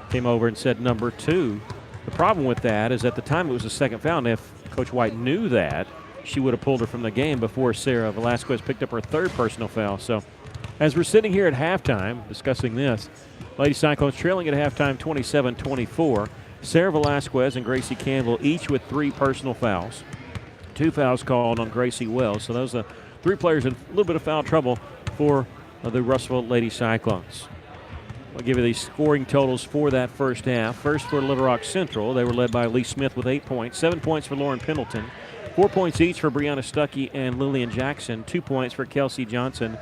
came over and said number 2. The problem with that is at the time it was a second foul, and if Coach White knew that, she would have pulled her from the game before Sarah Velasquez picked up her third personal foul. So as we're sitting here at halftime discussing this, Lady Cyclones trailing at halftime 27-24. Sarah Velasquez and Gracie Campbell each with 3 personal fouls. 2 fouls called on Gracie Wells. So those are 3 players in a little bit of foul trouble for the Russellville Lady Cyclones. I'll give you these scoring totals for that first half. First for Little Rock Central, they were led by Lee Smith with 8 points. 7 points for Lauren Pendleton. 4 points each for Brianna Stuckey and Lillian Jackson. 2 points for Kelsey Johnson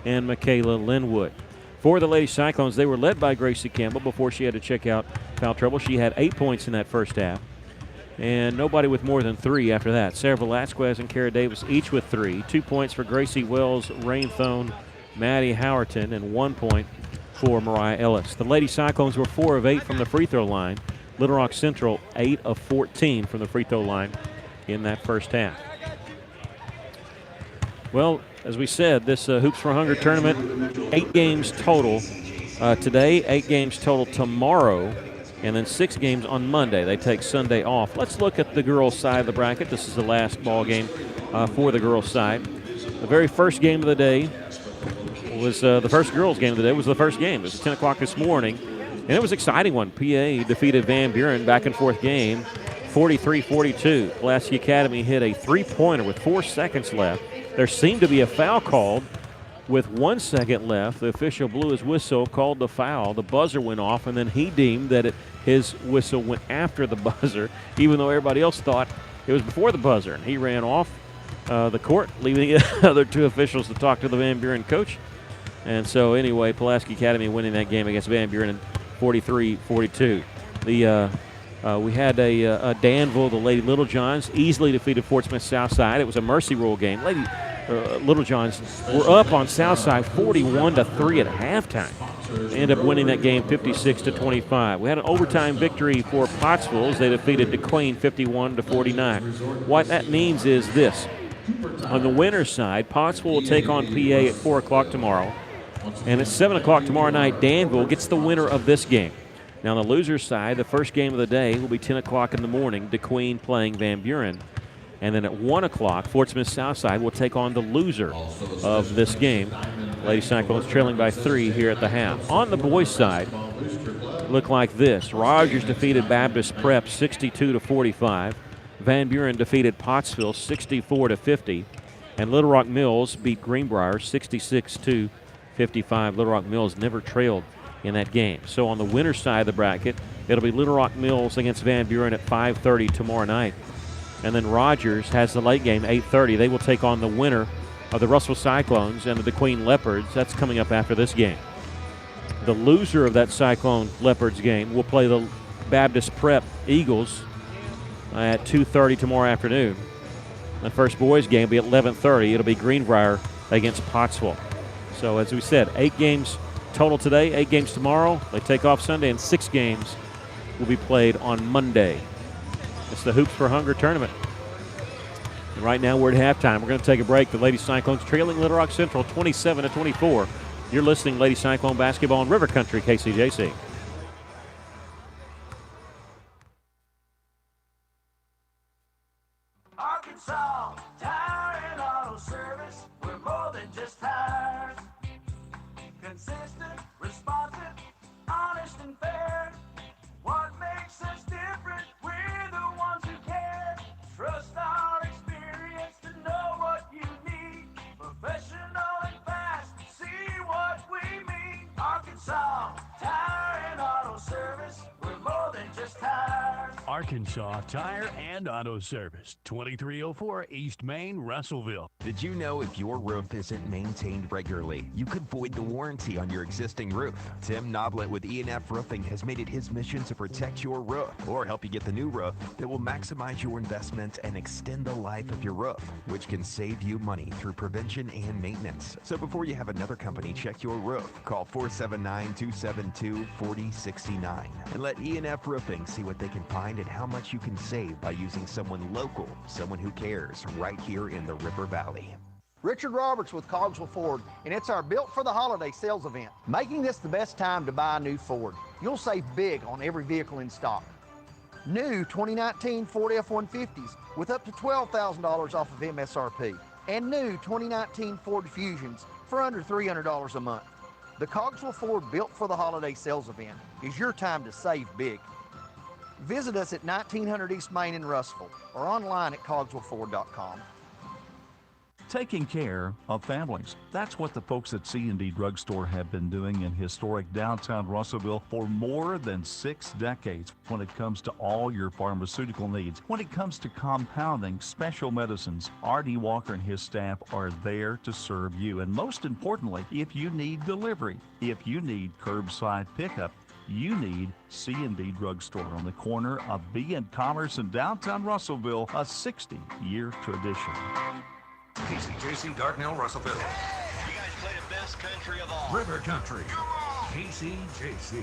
and Michaela Linwood. For the Lady Cyclones, they were led by Gracie Campbell before she had to check out foul trouble. She had 8 points in that first half, and nobody with more than 3 after that. Sarah Velasquez and Kara Davis each with 3. 2 points for Gracie Wells, Rain Thone, Maddie Howerton, and 1 point for Mariah Ellis. The Lady Cyclones were 4 of 8 from the free throw line. Little Rock Central 8 of 14 from the free throw line in that first half. Well, as we said, this Hoops for Hunger tournament, 8 games total today, 8 games total tomorrow, and then 6 games on Monday. They take Sunday off. Let's look at the girls' side of the bracket. This is the last ball game for the girls' side. The very first game of the day was the first girls' game of the day was the first game. It was 10 o'clock this morning, and it was an exciting one. PA defeated Van Buren, back-and-forth game, 43-42. Pulaski Academy hit a 3-pointer with 4 seconds left. There seemed to be a foul called with 1 second left. The official blew his whistle, called the foul. The buzzer went off, and then he deemed that his whistle went after the buzzer, even though everybody else thought it was before the buzzer. And he ran off the court, leaving the other 2 officials to talk to the Van Buren coach. And so anyway, Pulaski Academy winning that game against Van Buren 43-42. We had a Danville, the Lady Little Johns, easily defeated Fort Smith Southside. It was a mercy rule game. Lady Little Johns were up on Southside 41-3 at halftime. They ended up winning that game 56-25. We had an overtime victory for Pottsville as they defeated DeQueen 51-49. What that means is this. On the winner's side, Pottsville will take on PA at 4 o'clock tomorrow. And at 7 o'clock tomorrow night, Danville gets the winner of this game. Now, on the loser's side, the first game of the day will be 10 o'clock in the morning, DeQueen playing Van Buren. And then at 1 o'clock, Fort Smith Southside will take on the loser of this game. Lady Cyclones trailing by 3 here at the half. On the boys' side, look like this. Rogers defeated Baptist Prep 62-45. Van Buren defeated Pottsville 64-50. And Little Rock Mills beat Greenbrier 66-55. Little Rock Mills never trailed in that game. So on the winner's side of the bracket, it'll be Little Rock Mills against Van Buren at 5:30 tomorrow night. And then Rogers has the late game, 8:30. They will take on the winner of the Russell Cyclones and the DeQueen Leopards. That's coming up after this game. The loser of that Cyclone Leopards game will play the Baptist Prep Eagles at 2:30 tomorrow afternoon. The first boys game will be at 11:30. It'll be Greenbrier against Pottsville. So as we said, 8 games total today, 8 games tomorrow. They take off Sunday, and 6 games will be played on Monday. It's the Hoops for Hunger tournament. And right now we're at halftime. We're going to take a break. The Lady Cyclones trailing Little Rock Central 27-24. You're listening to Lady Cyclone basketball in River Country, KCJC. Arkansas Tire and Auto Service, 2304 East Main, Russellville. Did you know if your roof isn't maintained regularly, you could void the warranty on your existing roof? Tim Noblet with E&F Roofing has made it his mission to protect your roof or help you get the new roof that will maximize your investment and extend the life of your roof, which can save you money through prevention and maintenance. So before you have another company check your roof, call 479-272-4069 and let E&F Roofing see what they can find and how much you can save by using someone local, someone who cares, right here in the River Valley. Richard Roberts with Cogswell Ford, and it's our Built for the Holiday sales event, making this the best time to buy a new Ford. You'll save big on every vehicle in stock. New 2019 Ford F-150s with up to $12,000 off of MSRP, and new 2019 Ford Fusions for under $300 a month. The Cogswell Ford Built for the Holiday sales event is your time to save big. Visit us at 1900 East Main in Russellville or online at cogswellford.com. Taking care of families. That's what the folks at C&D Drugstore have been doing in historic downtown Russellville for more than 6 decades when it comes to all your pharmaceutical needs. When it comes to compounding special medicines, R.D. Walker and his staff are there to serve you. And most importantly, if you need delivery, if you need curbside pickup, you need C&D Drugstore on the corner of B and Commerce in downtown Russellville, a 60-year tradition. KCJC, Dartnell, Russellville. You guys play the best country of all. River Country, KCJC.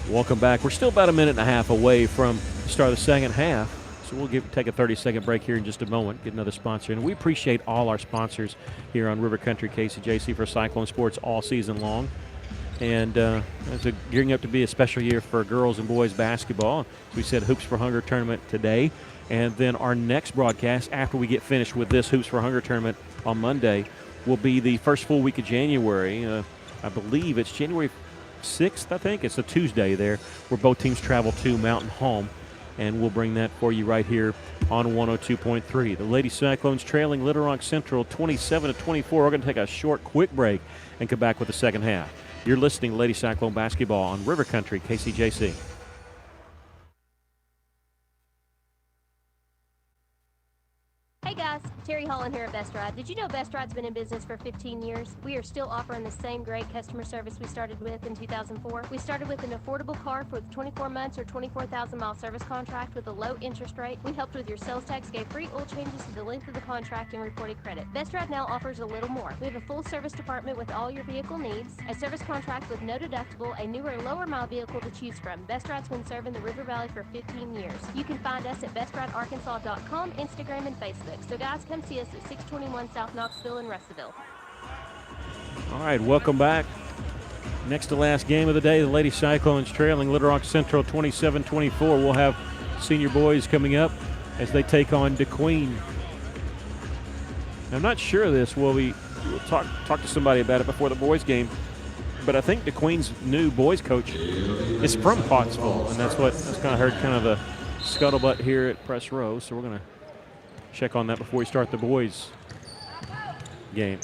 Welcome back. We're still about a minute and a half away from the start of the second half, so we'll take a 30-second break here in just a moment, get another sponsor. And we appreciate all our sponsors here on River Country KCJC for Cyclone Sports all season long. And it's gearing up to be a special year for girls and boys basketball. As we said, Hoops for Hunger tournament today. And then our next broadcast, after we get finished with this Hoops for Hunger tournament on Monday, will be the first full week of January. I believe it's January 6th, I think. It's a Tuesday there, where both teams travel to Mountain Home. And we'll bring that for you right here on 102.3. The Lady Cyclones trailing Little Rock Central 27-24. We're going to take a short, quick break and come back with the second half. You're listening to Lady Cyclone Basketball on River Country, KCJC. Hey guys, Terry Holland here at Best Ride. Did you know Best Ride's been in business for 15 years? We are still offering the same great customer service we started with in 2004. We started with an affordable car for 24 months or 24,000-mile service contract with a low interest rate. We helped with your sales tax, gave free oil changes to the length of the contract, and reported credit. Best Ride now offers a little more. We have a full service department with all your vehicle needs, a service contract with no deductible, a newer, lower-mile vehicle to choose from. Best Ride's been serving the River Valley for 15 years. You can find us at BestRideArkansas.com, Instagram, and Facebook. So guys, come see us at 621 South Knoxville in Russellville. All right, welcome back. Next to last game of the day, the Lady Cyclones trailing Little Rock Central 27-24. We'll have senior boys coming up as they take on DeQueen. Now, I'm not sure of this. We'll talk to somebody about it before the boys game, but I think DeQueen's new boys coach is from Pottsville, and that's kind of heard kind of the scuttlebutt here at Press Row. So we're going to check on that before we start the boys game.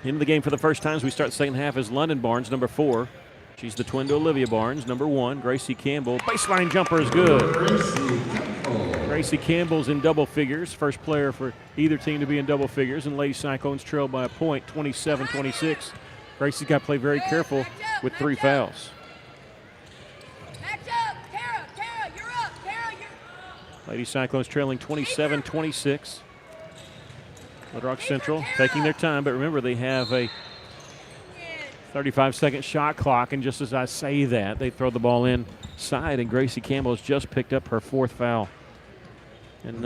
Into the game for the first time as we start the second half is London Barnes, number 4. She's the twin to Olivia Barnes, number 1. Gracie Campbell, baseline jumper is good. Gracie Campbell's in double figures, first player for either team to be in double figures, and Lady Cyclones trail by a point, 27-26. Gracie's got to play very careful with 3 fouls. Lady Cyclones trailing 27-26. Little Rock Central taking their time, but remember they have a 35-second shot clock, and just as I say that, they throw the ball inside, and Gracie Campbell has just picked up her 4th foul. And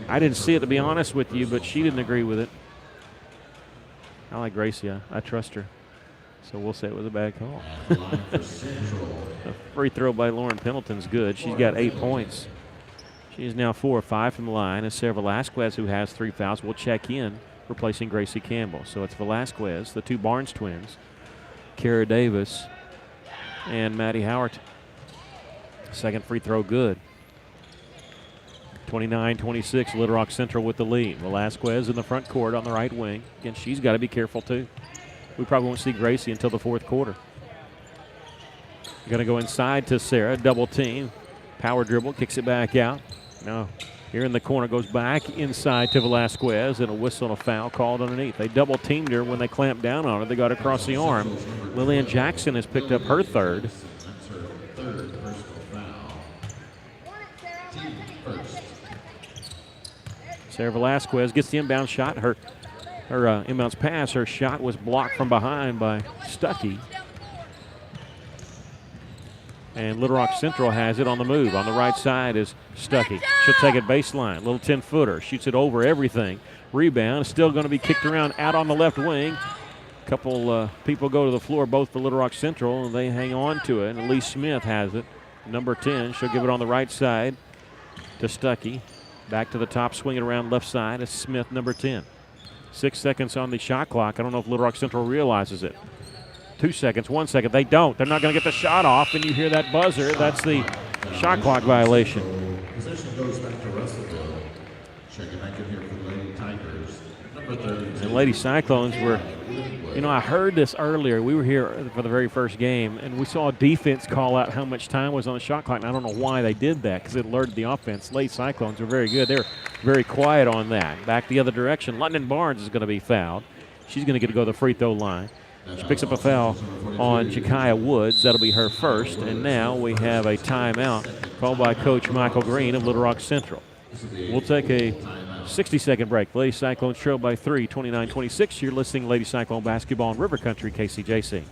I didn't see it, to be honest with you, but she didn't agree with it. I like Gracie. I trust her. So we'll say it was a bad call. A free throw by Lauren Pendleton's good. She's got 8 points. She is now 4 of 5 from the line. And Sarah Velasquez, who has 3 fouls, will check in, replacing Gracie Campbell. So it's Velasquez, the 2 Barnes twins, Kara Davis, and Maddie Howard. Second free throw good. 29-26, Little Rock Central with the lead. Velasquez in the front court on the right wing. Again, she's got to be careful too. We probably won't see Gracie until the 4th quarter. Going to go inside to Sarah, double team. Power dribble, kicks it back out. Now, here in the corner, goes back inside to Velasquez, and a whistle and a foul called underneath. They double teamed her when they clamped down on her. They got across the arm. Lillian Jackson has picked up her third. Sarah Velasquez gets the inbound shot. Her inbounds pass. Her shot was blocked from behind by Stuckey. And Little Rock Central has it on the move. On the right side is Stuckey. She'll take it baseline. Little 10-footer. Shoots it over everything. Rebound. Still going to be kicked around out on the left wing. A couple people go to the floor, both for Little Rock Central, and they hang on to it. And Lee Smith has it. Number 10. She'll give it on the right side to Stuckey. Back to the top, swing it around left side. Is Smith, number 10. 6 seconds on the shot clock. I don't know if Little Rock Central realizes it. 2 seconds, 1 second. They don't. They're not going to get the shot off, and you hear that buzzer. That's the shot clock violation. Possession goes back to Russellville. Checking back in here for the Lady Tigers. Number 30. And Lady Cyclones were, I heard this earlier. We were here for the very first game, and we saw defense call out how much time was on the shot clock, and I don't know why they did that because it alerted the offense. Lady Cyclones were very good. They were very quiet on that. Back the other direction. London Barnes is going to be fouled. She's going to get to go to the free throw line. She picks up a foul on Jakaya Woods. That'll be her first. And now we have a timeout called by Coach Michael Green of Little Rock Central. We'll take a 60-second break. Lady Cyclones trail by 3, 29-26. You're listening to Lady Cyclone basketball in River Country, KCJC.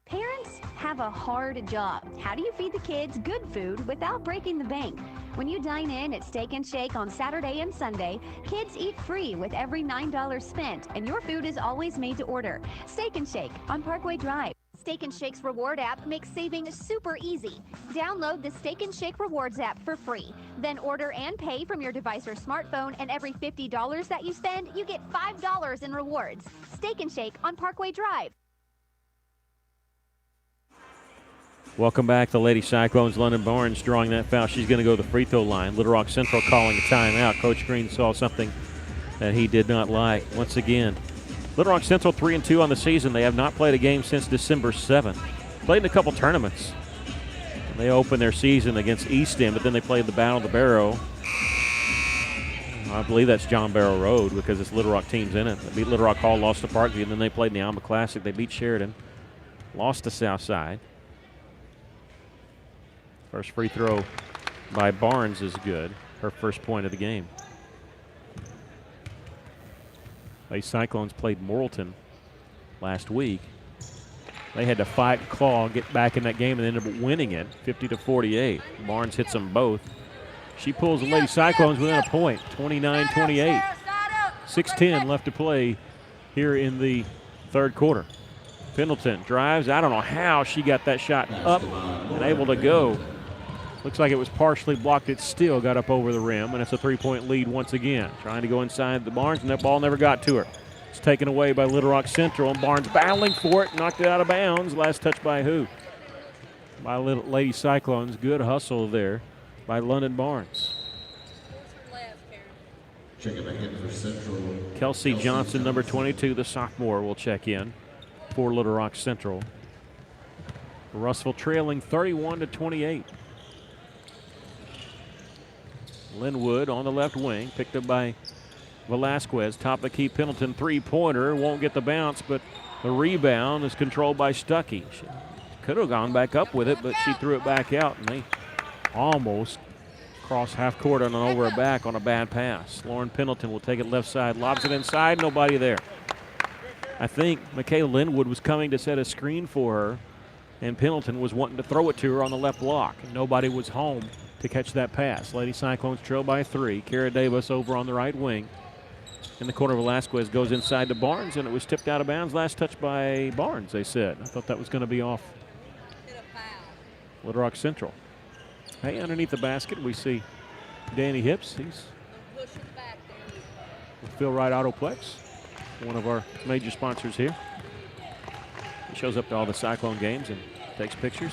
Parents have a hard job. How do you feed the kids good food without breaking the bank? When you dine in at Steak and Shake on Saturday and Sunday, kids eat free with every $9 spent, and your food is always made to order. Steak and Shake on Parkway Drive. Steak and Shake's reward app makes saving super easy. Download the Steak and Shake Rewards app for free. Then order and pay from your device or smartphone, and every $50 that you spend, you get $5 in rewards. Steak and Shake on Parkway Drive. Welcome back. The Lady Cyclones. London Barnes drawing that foul. She's going to go to the free throw line. Little Rock Central calling a timeout. Coach Green saw something that he did not like. Once again, Little Rock Central 3-2 on the season. They have not played a game since December 7th. Played in a couple tournaments. They opened their season against East End, but then they played the Battle of the Barrow. I believe that's John Barrow Road because it's Little Rock teams in it. They beat Little Rock Hall, lost to Parkview, and then they played in the Alma Classic. They beat Sheridan, lost to Southside. First free throw by Barnes is good. Her first point of the game. The Cyclones played Morrilton last week. They had to fight and claw, get back in that game, and ended up winning it 50-48. Barnes hits them both. She pulls the Lady Cyclones within a point, 29-28. 6:10 left to play here in the third quarter. Pendleton drives. I don't know how she got that shot up and able to go. Looks like it was partially blocked. It still got up over the rim, and it's a three-point lead once again. Trying to go inside the Barnes, and that ball never got to her. It's taken away by Little Rock Central, and Barnes battling for it, knocked it out of bounds. Last touch by who? By Lady Cyclones. Good hustle there by London Barnes. Check it back in for Central. Kelsey Johnson, number 22, the sophomore, will check in for Little Rock Central. Russell trailing 31-28. Linwood on the left wing, picked up by Velasquez. Top of the key, Pendleton three-pointer. Won't get the bounce, but the rebound is controlled by Stuckey. She could have gone back up with it, but she threw it back out, and they almost cross half court and over her back on a bad pass. Lauren Pendleton will take it left side, lobs it inside, nobody there. I think Michaela Linwood was coming to set a screen for her, and Pendleton was wanting to throw it to her on the left block. Nobody was home to catch that pass. Lady Cyclones trail by 3. Kara Davis over on the right wing. In the corner, Velasquez goes inside to Barnes, and it was tipped out of bounds. Last touch by Barnes, they said. I thought that was going to be off Little Rock Central. Hey, underneath the basket, we see Danny Hips. He's with Phil Wright Autoplex, one of our major sponsors here. He shows up to all the Cyclone games and takes pictures.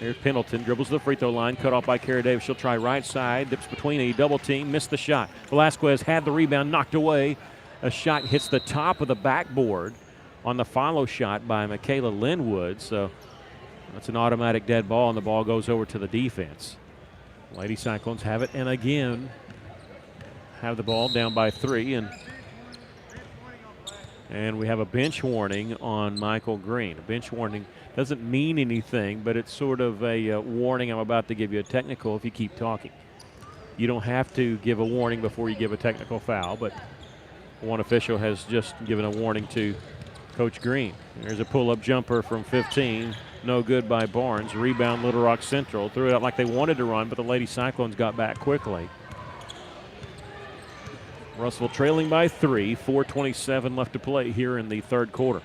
Here's Pendleton, dribbles to the free throw line, cut off by Kara Davis. She'll try right side, dips between a double team, missed the shot. Velasquez had the rebound, knocked away. A shot hits the top of the backboard on the follow shot by Michaela Linwood. So that's an automatic dead ball, and the ball goes over to the defense. Lady Cyclones have it, and again have the ball down by 3, and we have a bench warning on Michael Green. A bench warning doesn't mean anything, but it's sort of a warning. I'm about to give you a technical if you keep talking. You don't have to give a warning before you give a technical foul, but one official has just given a warning to Coach Green. There's a pull-up jumper from 15. No good by Barnes. Rebound Little Rock Central. Threw it out like they wanted to run, but the Lady Cyclones got back quickly. Russell trailing by 3. 4:27 left to play here in the third quarter.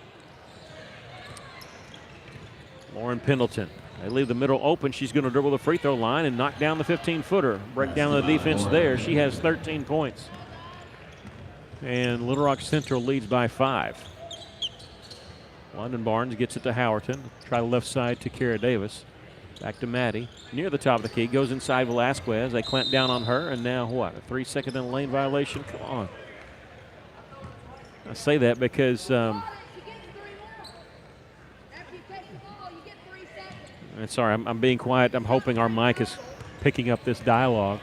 Lauren Pendleton. They leave the middle open. She's going to dribble the free throw line and knock down the 15-footer. Break down the defense there. She has 13 points. And Little Rock Central leads by 5. London Barnes gets it to Howerton. Try the left side to Kara Davis. Back to Maddie. Near the top of the key. Goes inside Velasquez. They clamp down on her. And now what? A 3-second in the lane violation? Come on. I say that because sorry, I'm being quiet. I'm hoping our mic is picking up this dialogue.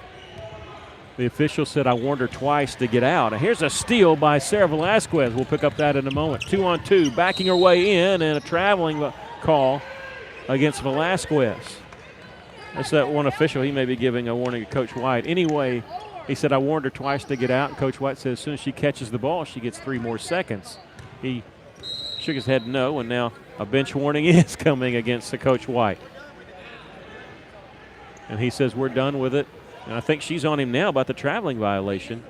The official said I warned her twice to get out. And here's a steal by Sarah Velasquez. We'll pick up that in a moment. 2-on-2, backing her way in, and a traveling call against Velasquez. That's that one official. He may be giving a warning to Coach White. Anyway, he said I warned her twice to get out. And Coach White said as soon as she catches the ball, she gets 3 more seconds. He shook his head no, and now a bench warning is coming against the Coach White. And he says we're done with it. And I think she's on him now about the traveling violation.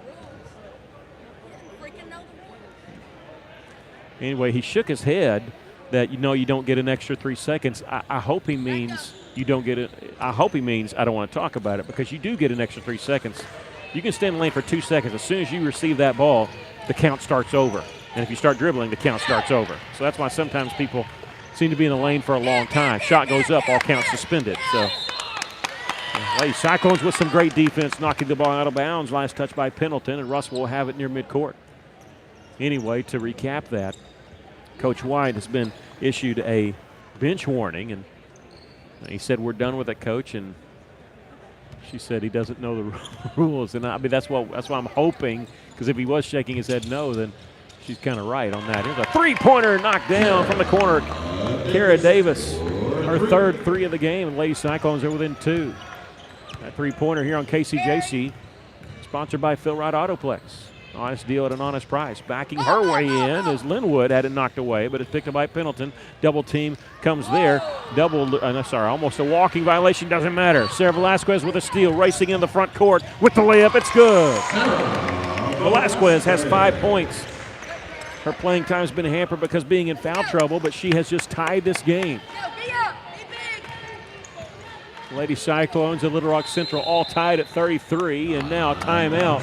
Anyway, he shook his head that you don't get an extra 3 seconds. I hope he means you don't get it. I hope he means I don't want to talk about it, because you do get an extra 3 seconds. You can stay in the lane for 2 seconds. As soon as you receive that ball, the count starts over. And if you start dribbling, the count starts over. So that's why sometimes people seem to be in the lane for a long time. Shot goes up, all counts suspended. So Lady Cyclones with some great defense, knocking the ball out of bounds. Last touch by Pendleton, and Russell will have it near midcourt. Anyway, to recap that, Coach White has been issued a bench warning, and he said, we're done with it, Coach, and she said he doesn't know the rules. And I mean, that's why I'm hoping, because if he was shaking his head no, then she's kind of right on that. Here's a three-pointer knocked down from the corner. Kara Davis, her third 3 of the game, and Lady Cyclones are within 2. That three-pointer here on KCJC, sponsored by Phil Wright Autoplex. Honest deal at an honest price. Backing her way in as Linwood had it knocked away, but it's picked up by Pendleton. Double team comes there. Almost a walking violation, doesn't matter. Sarah Velasquez with a steal, racing in the front court with the layup. It's good. Velasquez has 5 points. Her playing time has been hampered because being in foul trouble, but she has just tied this game. Lady Cyclones and Little Rock Central all tied at 33, and now a timeout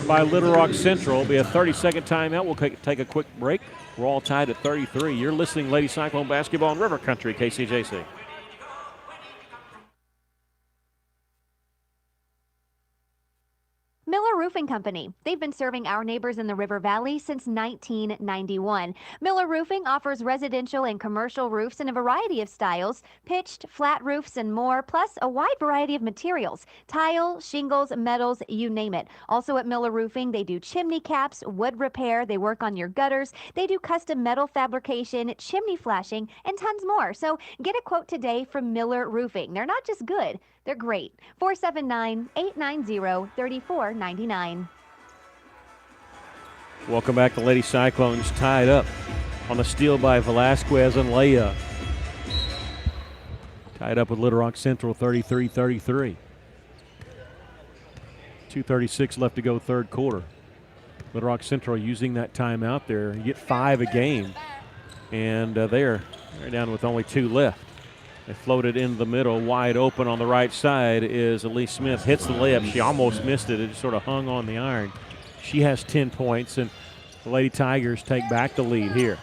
by Little Rock Central. It'll be a 30-second timeout. We'll take a quick break. We're all tied at 33. You're listening Lady Cyclone basketball in River Country, KCJC. Miller Roofing Company. They've been serving our neighbors in the River Valley since 1991. Miller Roofing offers residential and commercial roofs in a variety of styles, pitched, flat roofs, and more, plus a wide variety of materials, tile, shingles, metals, you name it. Also at Miller Roofing, they do chimney caps, wood repair, they work on your gutters, they do custom metal fabrication, chimney flashing, and tons more. So get a quote today from Miller Roofing. They're not just good, they're great. 479-890-3499. Welcome back. The Lady Cyclones tied up on the steal by Velasquez and layup. Tied up with Little Rock Central 33-33. 2:36 left to go third quarter. Little Rock Central using that timeout there. You get 5 a game. And they're down with only 2 left. They floated into the middle, wide open on the right side is Elise Smith. Hits the layup. She almost missed it. It just sort of hung on the iron. She has 10 points, and the Lady Tigers take back the lead here.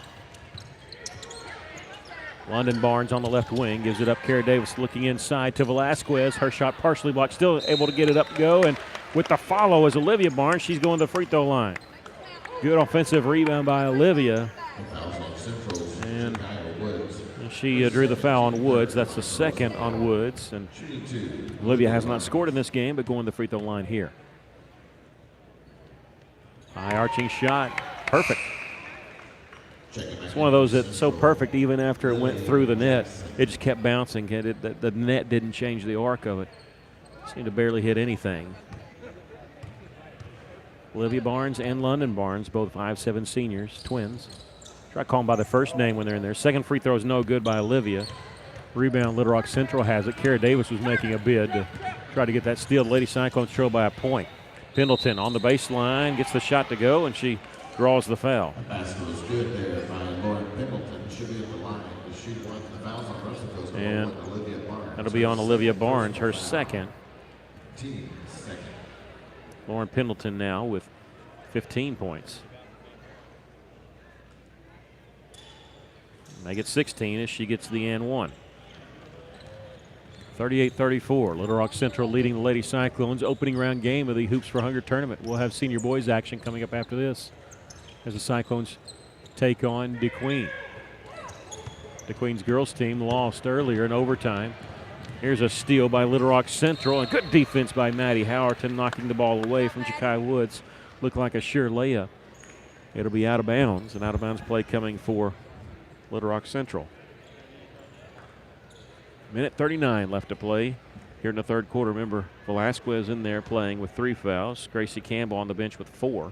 London Barnes on the left wing, gives it up. Kara Davis looking inside to Velasquez. Her shot partially blocked, still able to get it up and go. And with the follow is Olivia Barnes. She's going to the free throw line. Good offensive rebound by Olivia. And she drew the foul on Woods. That's the second on Woods. And Olivia has not scored in this game, but going to the free throw line here. High arching shot. Perfect. It's one of those that's so perfect even after it went through the net. It just kept bouncing. The net didn't change the arc of it. Seemed to barely hit anything. Olivia Barnes and London Barnes, both 5'7" seniors, twins. Try calling by the first name when they're in there. Second free throw is no good by Olivia. Rebound, Little Rock Central has it. Kara Davis was making a bid to try to get that steal. Lady Cyclones trail by a point. Pendleton on the baseline, gets the shot to go, and she draws the foul. The basket was good there by Lauren Pendleton. She'll be at the line to shoot one. The fouls on Russellville's and Olivia Barnes. That'll be on Olivia Barnes, her second. Team second. Lauren Pendleton now with 15 points. Make it 16 as she gets the and one. 38-34. Little Rock Central leading the Lady Cyclones. Opening round game of the Hoops for Hunger tournament. We'll have senior boys action coming up after this as the Cyclones take on DeQueen. DeQueen's girls team lost earlier in overtime. Here's a steal by Little Rock Central, and good defense by Maddie Howerton, knocking the ball away from Jakai Woods. Looked like a sure layup. It'll be out of bounds, and out of bounds play coming for Little Rock Central. Minute 39 left to play here in the third quarter. Remember, Velasquez in there playing with 3 fouls. Gracie Campbell on the bench with 4.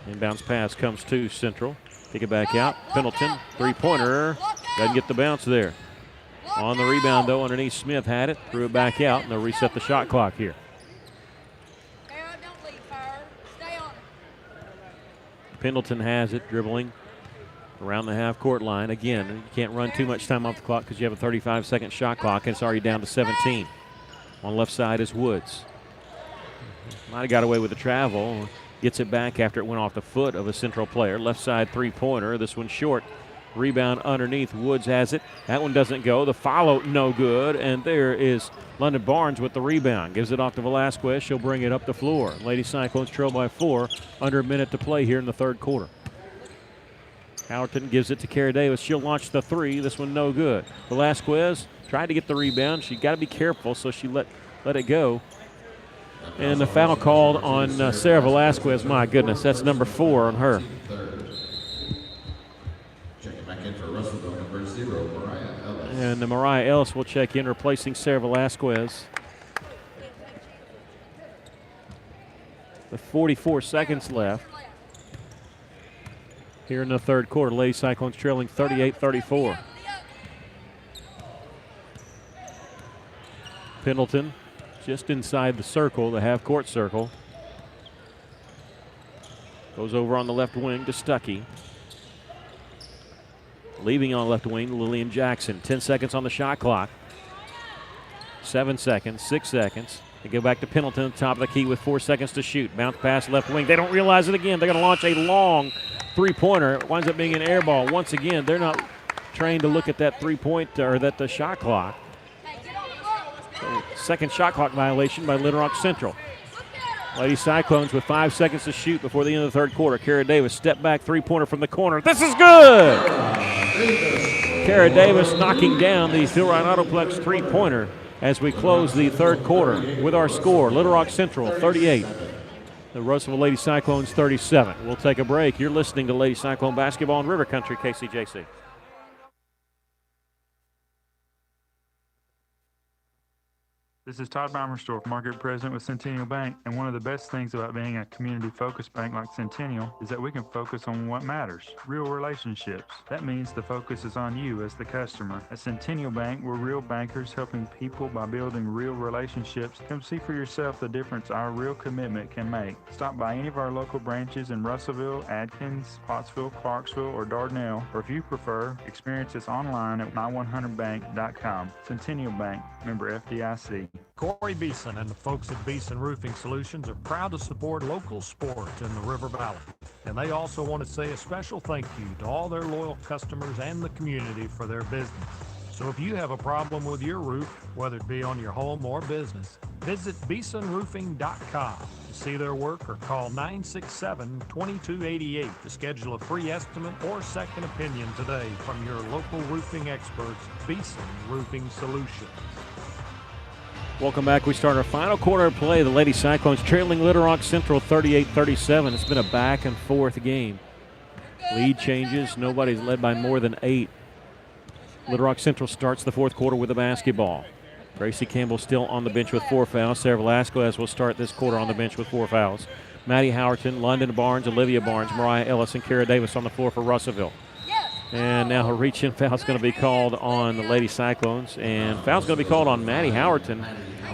Inbounds pass comes to Central. Kick it back out. Pendleton, three-pointer. Doesn't get the bounce there. On the rebound, though, underneath Smith had it. Threw it back out, and they'll reset the shot clock here. Pendleton has it, dribbling around the half-court line. Again, you can't run too much time off the clock because you have a 35-second shot clock, and it's already down to 17. On the left side is Woods. Might have got away with the travel. Gets it back after it went off the foot of a Central player. Left side three-pointer. This one short. Rebound underneath. Woods has it. That one doesn't go. The follow, no good. And there is London Barnes with the rebound. Gives it off to Velasquez. She'll bring it up the floor. Lady Cyclones trail by 4. Under a minute to play here in the third quarter. Howerton gives it to Kara Davis. She'll launch the 3. This one no good. Velasquez tried to get the rebound. She got to be careful, so she let it go. And the foul called on Sarah Velasquez. My goodness, that's number 4 on her. Checking back in for Russellville, number 0, Mariah Ellis. And Mariah Ellis will check in, replacing Sarah Velasquez. With 44 seconds left here in the third quarter. Lady Cyclones trailing 38-34. Pendleton just inside the circle, the half-court circle. Goes over on the left wing to Stuckey. Leaving on left wing, Lillian Jackson. 10 seconds on the shot clock. 7 seconds, 6 seconds. They go back to Pendleton, top of the key with 4 seconds to shoot. Bounce pass left wing. They don't realize it again. They're going to launch a long three-pointer. It winds up being an air ball. Once again, they're not trained to look at that three-point or the shot clock. Second shot clock violation by Little Rock Central. Lady Cyclones with 5 seconds to shoot before the end of the third quarter. Kara Davis, step back three-pointer from the corner. This is good! Kara Davis knocking down the Philrite Autoplex three-pointer as we close the third quarter with our score. Little Rock Central 38. The Russellville Lady Cyclones 37. We'll take a break. You're listening to Lady Cyclone Basketball in River Country, KCJC. This is Todd Baumersdorf, Market President with Centennial Bank, and one of the best things about being a community-focused bank like Centennial is that we can focus on what matters, real relationships. That means the focus is on you as the customer. At Centennial Bank, we're real bankers helping people by building real relationships. Come see for yourself the difference our real commitment can make. Stop by any of our local branches in Russellville, Adkins, Pottsville, Clarksville, or Dardanelle, or if you prefer, experience us online at my100bank.com. Centennial Bank, member FDIC. Corey Beeson and the folks at Beeson Roofing Solutions are proud to support local sports in the River Valley. And they also want to say a special thank you to all their loyal customers and the community for their business. So if you have a problem with your roof, whether it be on your home or business, visit BeesonRoofing.com to see their work or call 967-2288 to schedule a free estimate or second opinion today from your local roofing experts, Beeson Roofing Solutions. Welcome back. We start our final quarter of play. The Lady Cyclones trailing Little Rock Central 38-37. It's been a back and forth game. Lead changes. Nobody's led by more than 8. Little Rock Central starts the fourth quarter with a basketball. Gracie Campbell still on the bench with 4 fouls. Sarah Velasquez will start this quarter on the bench with 4 fouls. Maddie Howerton, London Barnes, Olivia Barnes, Mariah Ellis, and Kara Davis on the floor for Russellville. And now a reach-in foul is going to be called on the Lady Cyclones, and foul's going to be called on Maddie Howerton.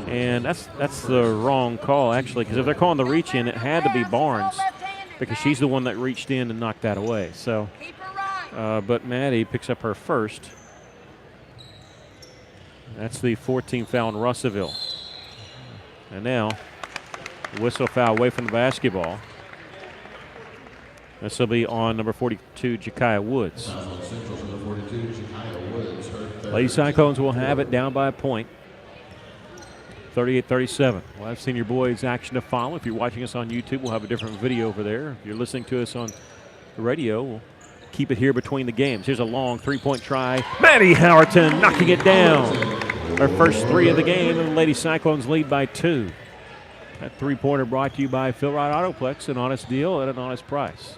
And that's the wrong call, actually, because if they're calling the reach-in, it had to be Barnes because she's the one that reached in and knocked that away. So, but Maddie picks up her first. That's the 14th foul in Russellville. And now, whistle foul away from the basketball. This will be on number 42, Jakaya Woods. Lady Cyclones will have it down by a point. 38-37. We'll have senior boys action to follow. If you're watching us on YouTube, we'll have a different video over there. If you're listening to us on the radio, we'll keep it here between the games. Here's a long three-point try. Maddie Howerton knocking it down. Our first 3 of the game, and the Lady Cyclones lead by 2. That three-pointer brought to you by Phil Wright Autoplex, an honest deal at an honest price.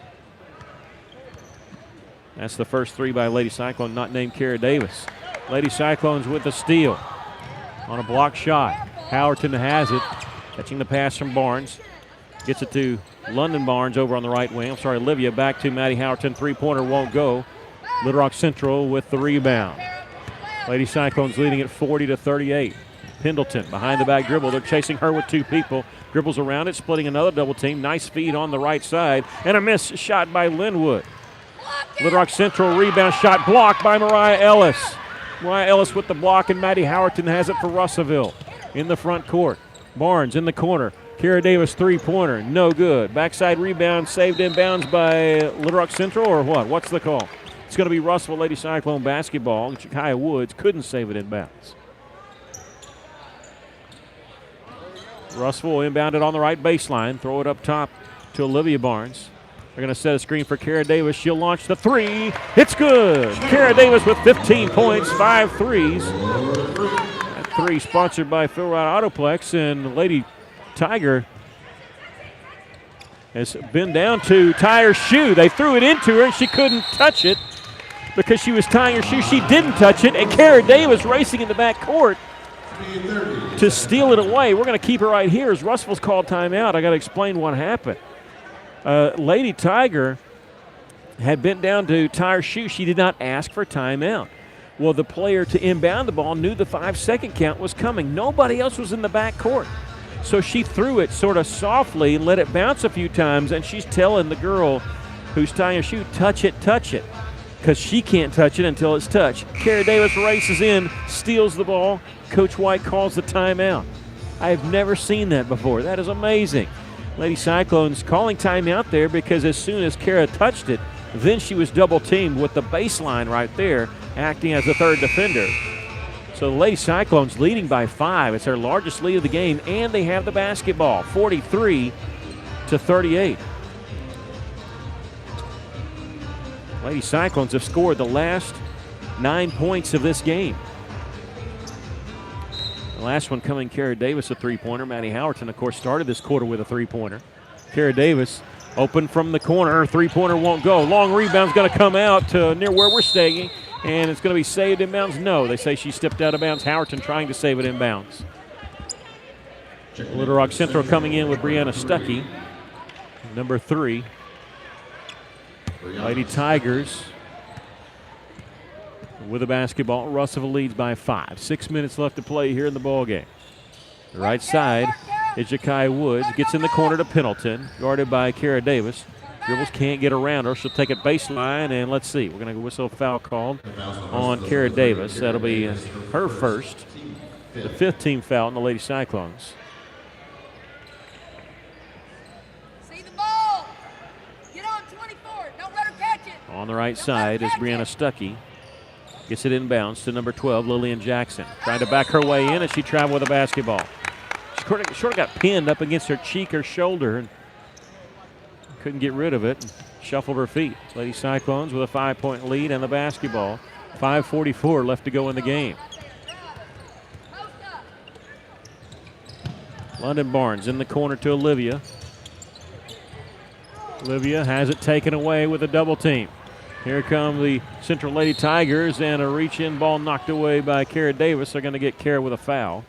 That's the first 3 by Lady Cyclone, not named Kara Davis. Lady Cyclones with the steal on a block shot. Howerton has it, catching the pass from Barnes. Gets it to London Barnes over on the right wing. Olivia back to Maddie Howerton. Three-pointer won't go. Little Rock Central with the rebound. Lady Cyclones leading at 40-38. Pendleton behind the back dribble. They're chasing her with 2 people. Dribbles around it, splitting another double team. Nice feed on the right side. And a miss shot by Linwood. Little Rock Central rebound shot blocked by Mariah Ellis. Mariah Ellis with the block, and Maddie Howerton has it for Russellville in the front court. Barnes in the corner. Kara Davis three-pointer, no good. Backside rebound saved inbounds by Little Rock Central, or what? What's the call? It's going to be Russellville Lady Cyclone basketball. Jakaya Woods couldn't save it inbounds. Russellville will inbound it on the right baseline. Throw it up top to Olivia Barnes. They're going to set a screen for Kara Davis. She'll launch the 3. It's good. Kara Davis with 15 points, 5 threes. That 3 sponsored by Phil Wright Autoplex, and Lady Tiger has been down to tie her shoe. They threw it into her, and she couldn't touch it because she was tying her shoe. She didn't touch it, and Kara Davis racing in the back court to steal it away. We're going to keep it right here as Russellville's called timeout. I got to explain what happened. Lady Tiger had bent down to tie her shoe. She did not ask for timeout. Well, the player to inbound the ball knew the 5-second count was coming. Nobody else was in the back court. So she threw it sort of softly and let it bounce a few times, and she's telling the girl who's tying her shoe, touch it, because she can't touch it until it's touched. Kara Davis races in, steals the ball. Coach White calls the timeout. I have never seen that before. That is amazing. Lady Cyclones calling timeout there because as soon as Kara touched it, then she was double-teamed with the baseline right there, acting as the third defender. So the Lady Cyclones leading by 5. It's their largest lead of the game, and they have the basketball, 43-38. Lady Cyclones have scored the last 9 points of this game. The last one coming, Kara Davis, a three-pointer. Maddie Howerton, of course, started this quarter with a three-pointer. Kara Davis open from the corner. Three-pointer won't go. Long rebound's going to come out to near where we're staying, and it's going to be saved in bounds. No, they say she stepped out of bounds. Howerton trying to save it in bounds. Little Rock Central coming in with Brianna Stuckey, number 3. Lady Tigers with the basketball. Russellville leads by 5. 6 minutes left to play here in the ballgame. The right side is Jakaya Woods. Gets in the corner to Pendleton, guarded by Kara Davis. Dribbles, can't get around her. She'll take it baseline, and let's see. We're going to whistle a foul called on Kara Davis. That'll be her first. The 5th team foul on the Lady Cyclones. See the ball. Get on 24. Don't let her catch it. On the right side is Brianna Stuckey. Gets it inbounds to number 12, Lillian Jackson. Trying to back her way in as she traveled with the basketball. She sort of got pinned up against her cheek or shoulder and couldn't get rid of it and shuffled her feet. Lady Cyclones with a 5-point lead and the basketball. 5:44 left to go in the game. London Barnes in the corner to Olivia. Olivia has it taken away with a double team. Here come the Central Lady Tigers, and a reach-in ball knocked away by Kara Davis. They're going to get Kara with a foul.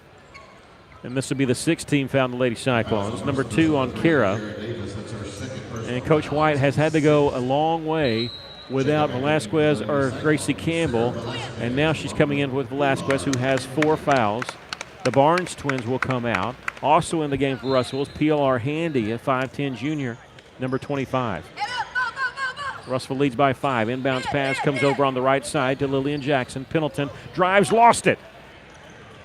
And this will be the 6th team foul on the Lady Cyclones. Number 2 on Kara. And Coach White has had to go a long way without Velasquez or Gracie Campbell. And now she's coming in with Velasquez, who has 4 fouls. The Barnes twins will come out. Also in the game for Russell is PLR Handy, a 5'10 junior, number 25. Russell leads by 5. Inbounds pass comes over on the right side to Lillian Jackson. Pendleton drives, lost it.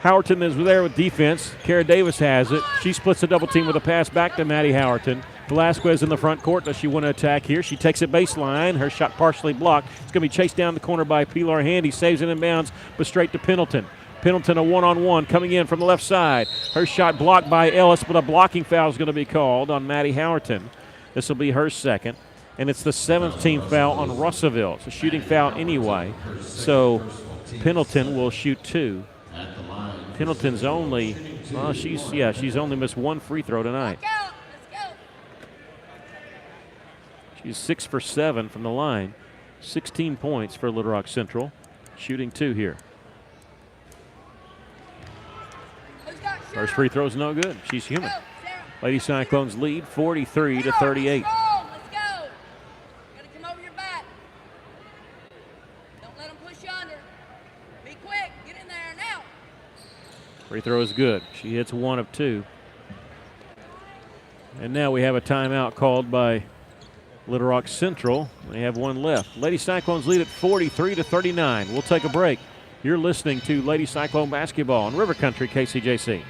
Howerton is there with defense. Kara Davis has it. She splits the double team with a pass back to Maddie Howerton. Velasquez in the front court. Does she want to attack here? She takes it baseline. Her shot partially blocked. It's going to be chased down the corner by Pilar Handy. Saves it inbounds, but straight to Pendleton. Pendleton a one-on-one coming in from the left side. Her shot blocked by Ellis, but a blocking foul is going to be called on Maddie Howerton. This will be her second. And it's the 7th team foul on Russellville. It's a shooting foul anyway. So Pendleton will shoot 2. Pendleton's only, she's only missed 1 free throw tonight. She's 6 for 7 from the line. 16 points for Little Rock Central. Shooting 2 here. First free throw's no good. She's human. Lady Cyclones lead 43-38. Free throw is good. She hits 1 of 2. And now we have a timeout called by Little Rock Central. They have 1 left. Lady Cyclones lead at 43-39. We'll take a break. You're listening to Lady Cyclone basketball on River Country KCJC.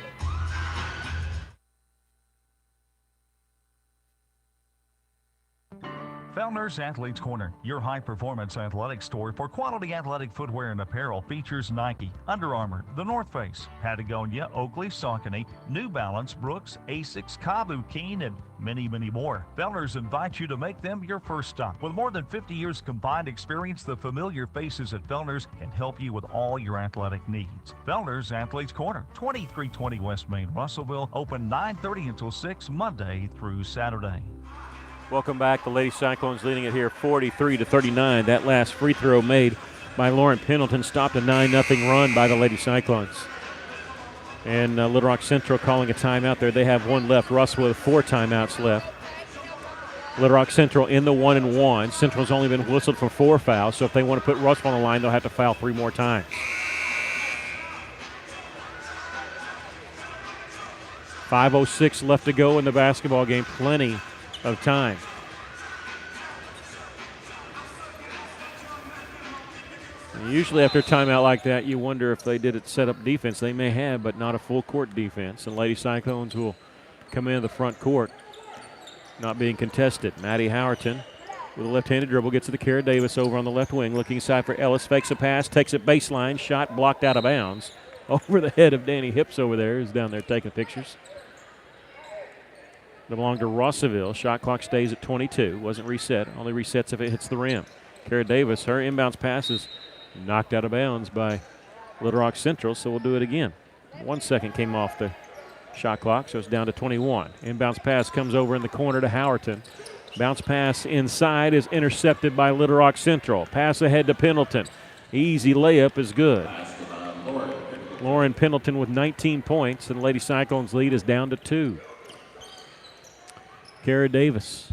Fellner's Athletes Corner, your high-performance athletic store for quality athletic footwear and apparel, features Nike, Under Armour, The North Face, Patagonia, Oakley, Saucony, New Balance, Brooks, Asics, Kabu, Keen, and many, many more. Fellner's invites you to make them your first stop. With more than 50 years combined experience, the familiar faces at Fellner's can help you with all your athletic needs. Fellner's Athletes Corner, 2320 West Main, Russellville, open 9:30 until 6 Monday through Saturday. Welcome back. The Lady Cyclones leading it here 43-39. That last free throw made by Lauren Pendleton stopped a 9-0 run by the Lady Cyclones. And Little Rock Central calling a timeout there. They have 1 left. Russ with 4 timeouts left. Little Rock Central in the 1-1. Central's only been whistled for 4 fouls, so if they want to put Russ on the line, they'll have to foul 3 more times. 5:06 left to go in the basketball game. Plenty of time. And usually after a timeout like that, you wonder if they did it set up defense. They may have, but not a full court defense. And Lady Cyclones will come in the front court, not being contested. Maddie Howerton with a left-handed dribble gets it to Kara Davis over on the left wing. Looking inside for Ellis, fakes a pass, takes it baseline, shot blocked out of bounds. Over the head of Danny Hips over there, who's down there taking pictures. They belong to Russellville. Shot clock stays at 22. Wasn't reset. Only resets if it hits the rim. Kara Davis, her inbounds pass is knocked out of bounds by Little Rock Central, so we'll do it again. 1 second came off the shot clock, so it's down to 21. Inbounds pass comes over in the corner to Howerton. Bounce pass inside is intercepted by Little Rock Central. Pass ahead to Pendleton. Easy layup is good. Lauren Pendleton with 19 points, and Lady Cyclones lead is down to 2. Kara Davis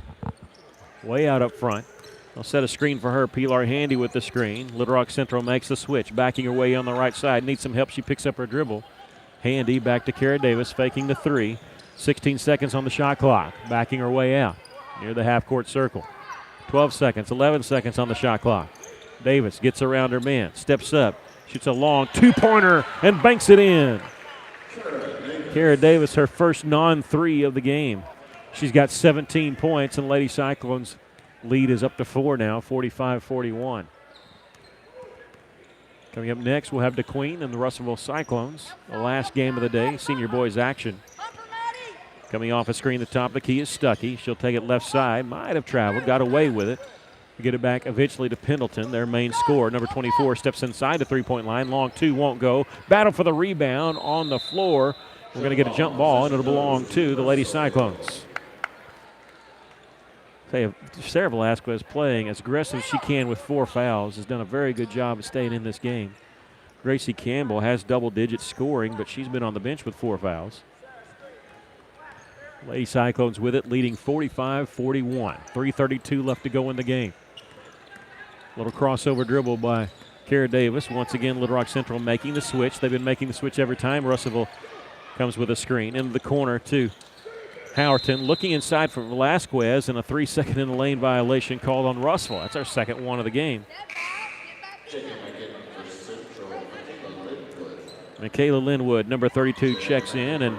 way out up front. They'll set a screen for her. Pilar Handy with the screen. Little Rock Central makes the switch. Backing her way on the right side. Needs some help. She picks up her dribble. Handy back to Kara Davis, faking the 3. 16 seconds on the shot clock. Backing her way out near the half-court circle. 12 seconds, 11 seconds on the shot clock. Davis gets around her man. Steps up. Shoots a long 2-pointer and banks it in. Kara Davis, her first non-3 of the game. She's got 17 points, and Lady Cyclones' lead is up to 4 now, 45-41. Coming up next, we'll have DeQueen and the Russellville Cyclones. The last game of the day, senior boys action. Coming off a screen at the top of the key is Stuckey. She'll take it left side. Might have traveled, got away with it. Get it back eventually to Pendleton, their main scorer. Number 24 steps inside the three-point line. Long two won't go. Battle for the rebound on the floor. We're going to get a jump ball, and it'll belong to the Lady Cyclones. Sarah Velasquez playing as aggressive as she can with 4 fouls. Has done a very good job of staying in this game. Gracie Campbell has double-digit scoring, but she's been on the bench with 4 fouls. Lady Cyclones with it, leading 45-41. 3:32 left to go in the game. Little crossover dribble by Kara Davis. Once again, Little Rock Central making the switch. They've been making the switch every time. Russellville comes with a screen into the corner to Howerton. Looking inside for Velasquez, and a 3-second in the lane violation called on Russellville. That's our second one of the game. Michaela Linwood, number 32, checks in, and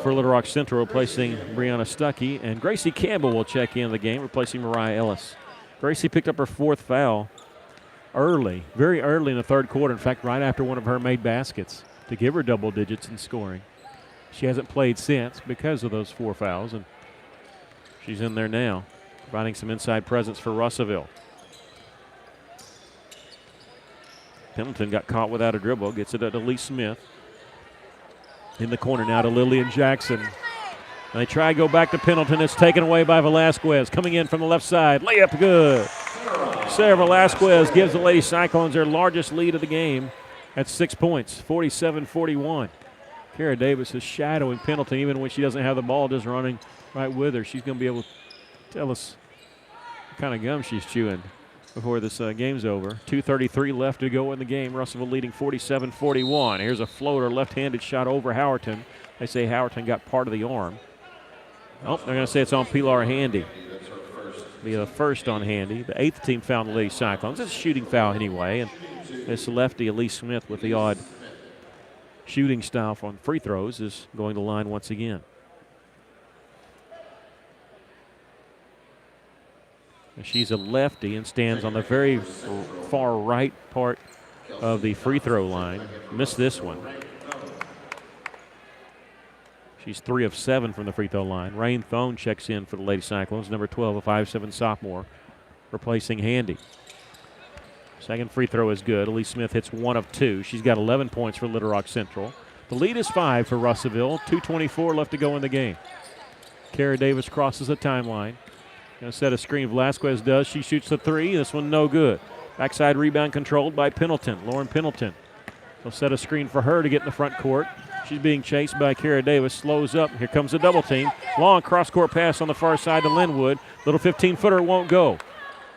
for Little Rock Central, replacing Brianna Stuckey. And Gracie Campbell will check in the game, replacing Mariah Ellis. Gracie picked up her 4th foul early, very early in the third quarter. In fact, right after one of her made baskets to give her double digits in scoring. She hasn't played since because of those 4 fouls, and she's in there now, providing some inside presence for Russellville. Pendleton got caught without a dribble, gets it to Lee Smith. In the corner now to Lillian Jackson. They try to go back to Pendleton. It's taken away by Velasquez. Coming in from the left side. Layup good. Sarah Velasquez gives the Lady Cyclones their largest lead of the game at 6 points, 47-41. Kara Davis is shadowing Pendleton even when she doesn't have the ball, just running right with her. She's going to be able to tell us what kind of gum she's chewing before this game's over. 2:33 left to go in the game. Russellville leading 47-41. Here's a floater, left-handed shot over Howerton. They say Howerton got part of the arm. Oh, they're going to say it's on Pilar Handy. Be the first on Handy. The 8th team found the Lady Cyclones. It's a shooting foul anyway. And this lefty, Elise Smith, with the odd shooting style on free throws, is going to line once again. She's a lefty and stands on the very far right part of the free throw line. Missed this one. She's 3 of 7 from the free throw line. Rain Thone checks in for the Lady Cyclones, number 12, a 5'7" sophomore, replacing Handy. Second free throw is good. Elise Smith hits 1 of 2. She's got 11 points for Little Rock Central. The lead is 5 for Russellville. 2:24 left to go in the game. Kara Davis crosses the timeline. Going to set a screen. Velasquez does. She shoots the 3. This one no good. Backside rebound controlled by Pendleton. Lauren Pendleton. They'll set a screen for her to get in the front court. She's being chased by Kara Davis. Slows up. Here comes a double team. Long cross-court pass on the far side to Linwood. Little 15-footer won't go.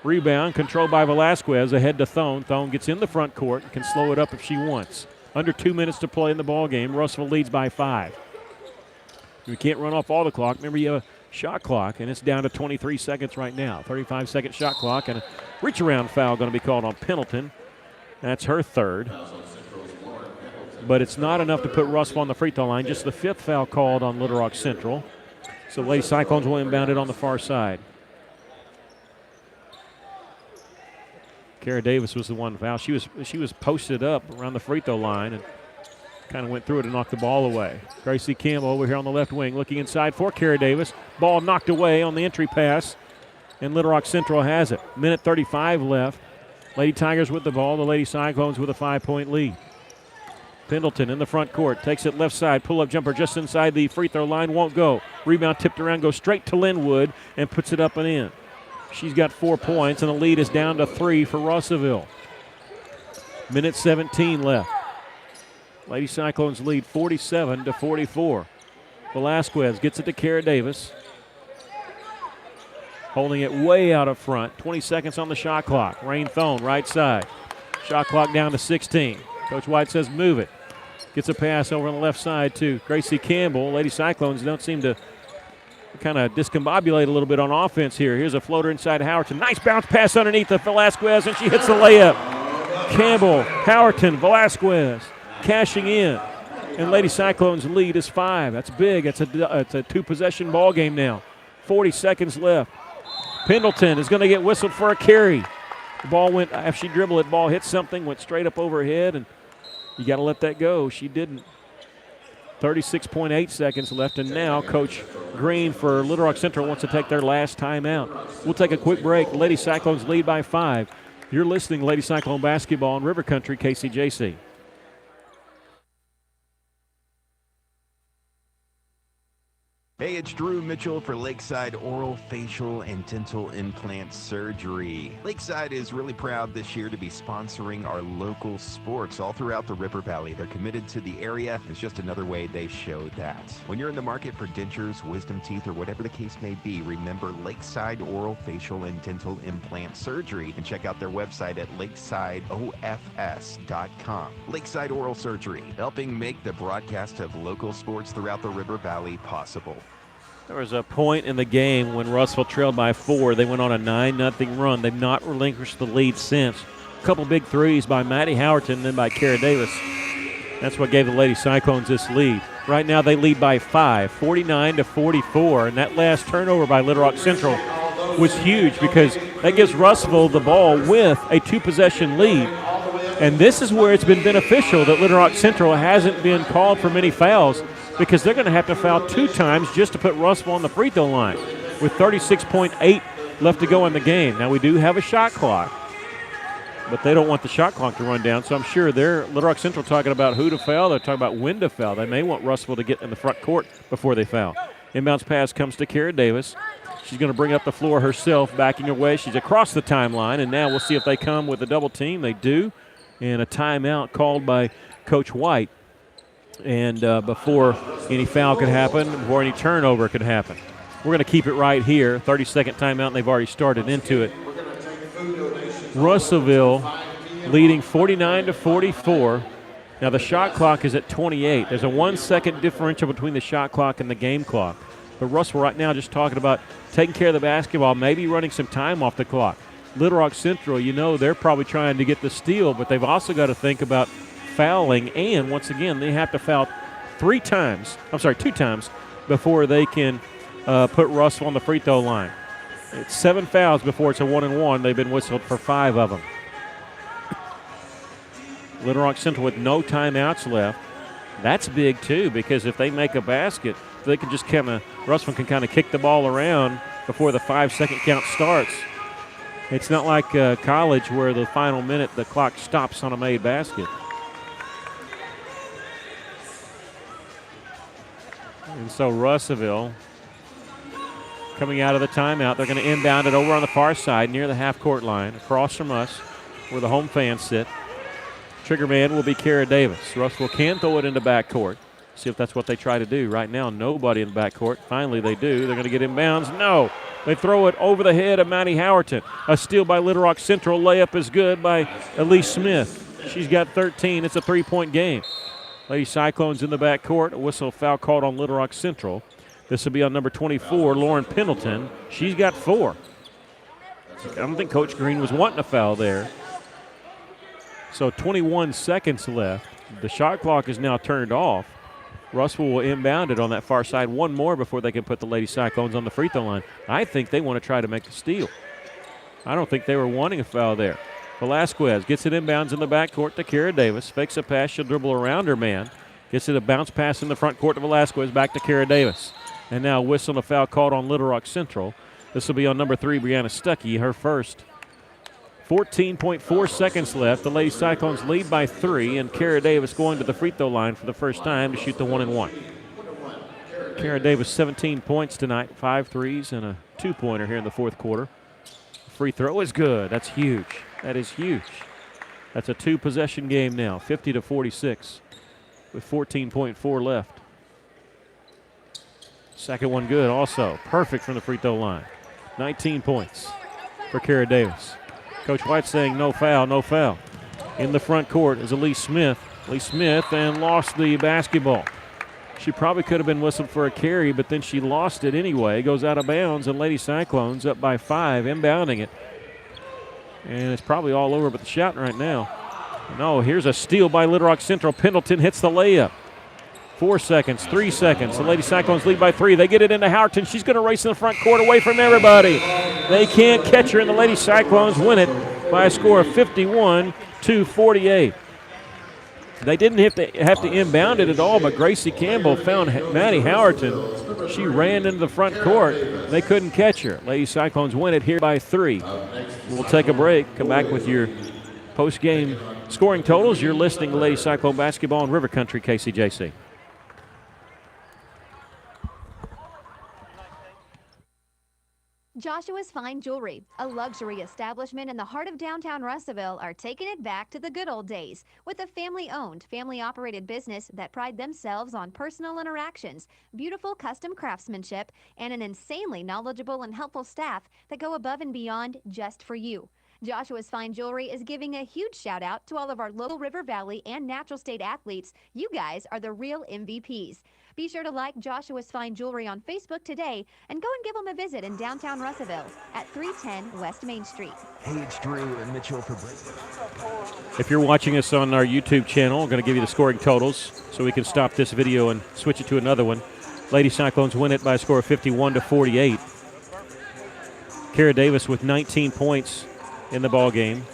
Rebound controlled by Velasquez. Ahead to Thone. Thone gets in the front court and can slow it up if she wants. Under 2 minutes to play in the ball game. Russellville leads by 5. You can't run off all the clock. Remember, you have a shot clock, and it's down to 23 seconds right now. 35-second shot clock, and a reach-around foul going to be called on Pendleton. That's her 3rd. But it's not enough to put Russellville on the free throw line. Just the 5th foul called on Little Rock Central. So Lady Cyclones will inbound it on the far side. Kara Davis was the one foul. She was posted up around the free throw line and kind of went through it and knocked the ball away. Gracie Campbell over here on the left wing looking inside for Kara Davis. Ball knocked away on the entry pass, and Little Rock Central has it. Minute 35 left. Lady Tigers with the ball. The Lady Cyclones with a 5-point lead. Pendleton in the front court, takes it left side, pull-up jumper just inside the free throw line, won't go. Rebound tipped around, goes straight to Linwood and puts it up and in. She's got 4 points, and the lead is down to 3 for Russellville. Minute 17 left. Lady Cyclones lead 47-44. Velasquez gets it to Kara Davis. Holding it way out up front. 20 seconds on the shot clock. Rain Thone, right side. Shot clock down to 16. Coach White says move it. Gets a pass over on the left side to Gracie Campbell. Lady Cyclones don't seem to kind of discombobulate a little bit on offense here. Here's a floater inside Howerton. Nice bounce pass underneath of Velasquez, and she hits the layup. Campbell, Howerton, Velasquez cashing in. And Lady Cyclones' lead is 5. That's big. It's a two-possession ball game now. 40 seconds left. Pendleton is going to get whistled for a carry. The ball went, after she dribbled it, ball hit something, went straight up over her head, and you got to let that go. She didn't. 36.8 seconds left, and now Coach Green for Little Rock Central wants to take their last timeout. We'll take a quick break. Lady Cyclones lead by 5. You're listening to Lady Cyclone Basketball on River Country, KCJC. Hey, it's Drew Mitchell for Lakeside Oral, Facial, and Dental Implant Surgery. Lakeside is really proud this year to be sponsoring our local sports all throughout the River Valley. They're committed to the area. It's just another way they show that. When you're in the market for dentures, wisdom teeth, or whatever the case may be, remember Lakeside Oral, Facial, and Dental Implant Surgery, and check out their website at lakesideofs.com. Lakeside Oral Surgery, helping make the broadcast of local sports throughout the River Valley possible. There was a point in the game when Russell trailed by 4. They went on a 9-0 run. They've not relinquished the lead since. A couple big threes by Maddie Howerton and then by Kara Davis. That's what gave the Lady Cyclones this lead. Right now they lead by 5, 49-44. And that last turnover by Little Rock Central was huge because that gives Russellville the ball with a 2-possession lead. And this is where it's been beneficial that Little Rock Central hasn't been called for many fouls, because they're going to have to foul 2 times just to put Russellville on the free throw line with 36.8 left to go in the game. Now, we do have a shot clock, but they don't want the shot clock to run down, so I'm sure they're Little Rock Central talking about who to foul. They're talking about when to foul. They may want Russellville to get in the front court before they foul. Inbounds pass comes to Kara Davis. She's going to bring up the floor herself, backing her way. She's across the timeline, and now we'll see if they come with a double team. They do, and a timeout called by Coach White. And before any foul could happen, before any turnover could happen. We're going to keep it right here. 30-second timeout, and they've already started into it. Russellville leading 49-44. Now the shot clock is at 28. There's a 1-second differential between the shot clock and the game clock. But Russell right now just talking about taking care of the basketball, maybe running some time off the clock. Little Rock Central, you know, they're probably trying to get the steal, but they've also got to think about fouling, and once again, they have to foul 2 times before they can put Russell on the free throw line. It's 7 fouls before it's a 1-and-1. They've been whistled for 5 of them. Little Rock Central with no timeouts left. That's big too, because if they make a basket, they can just Russell can kind of kick the ball around before the 5-second count starts. It's not like college where the final minute the clock stops on a made basket. And so Russellville coming out of the timeout. They're going to inbound it over on the far side near the half-court line, across from us where the home fans sit. Trigger man will be Kara Davis. Russellville can throw it into backcourt. See if that's what they try to do. Right now, nobody in the backcourt. Finally, they do. They're going to get inbounds. No. They throw it over the head of Maddie Howerton. A steal by Little Rock Central. Layup is good by Elise Smith. She's got 13. It's a 3-point game. Lady Cyclones in the backcourt. A whistle foul called on Little Rock Central. This will be on number 24, Lauren Pendleton. She's got 4. I don't think Coach Green was wanting a foul there. So 21 seconds left. The shot clock is now turned off. Russell will inbound it on that far side. One more before they can put the Lady Cyclones on the free throw line. I think they want to try to make the steal. I don't think they were wanting a foul there. Velasquez gets it inbounds in the backcourt to Kara Davis. Fakes a pass. She'll dribble around her man. Gets it a bounce pass in the front court to Velasquez. Back to Kara Davis. And now whistle and a foul called on Little Rock Central. This will be on number 3, Brianna Stuckey, her first. 14.4 seconds left. The Lady Cyclones lead by 3, and Kara Davis going to the free throw line for the first time to shoot the 1-and-1. Kara Davis, 17 points tonight, 5 threes and a 2-pointer here in the fourth quarter. Free throw is good. That's huge. That is huge. That's a 2-possession game now, 50-46 with 14.4 left. Second one good also. Perfect from the free throw line. 19 points for Kara Davis. Coach White saying no foul, no foul. In the front court is Elise Smith. Elise Smith and lost the basketball. She probably could have been whistled for a carry, but then she lost it anyway. Goes out of bounds, and Lady Cyclones up by 5, inbounding it. And it's probably all over but the shot right now. No, here's a steal by Little Rock Central. Pendleton hits the layup. 4 seconds, 3 seconds. The Lady Cyclones lead by 3. They get it into Howerton. She's going to race in the front court away from everybody. They can't catch her, and the Lady Cyclones win it by a score of 51-48. They didn't have to inbound it at all, but Gracie Campbell found Maddie Howerton. She ran into the front court. They couldn't catch her. Lady Cyclones win it here by 3. We'll take a break, come back with your post-game scoring totals. You're listening to Lady Cyclone basketball in River Country, KCJC. Joshua's Fine Jewelry, a luxury establishment in the heart of downtown Russellville, are taking it back to the good old days with a family-owned, family-operated business that pride themselves on personal interactions, beautiful custom craftsmanship, and an insanely knowledgeable and helpful staff that go above and beyond just for you. Joshua's Fine Jewelry is giving a huge shout out to all of our local River Valley and Natural State athletes. You guys are the real MVPs. Be sure to like Joshua's Fine Jewelry on Facebook today and go and give them a visit in downtown Russellville at 310 West Main Street. Hey, it's Drew and Mitchell for break. If you're watching us on our YouTube channel, we're going to give you the scoring totals so we can stop this video and switch it to another one. Lady Cyclones win it by a score of 51-48. Kara Davis with 19 points in the ball game.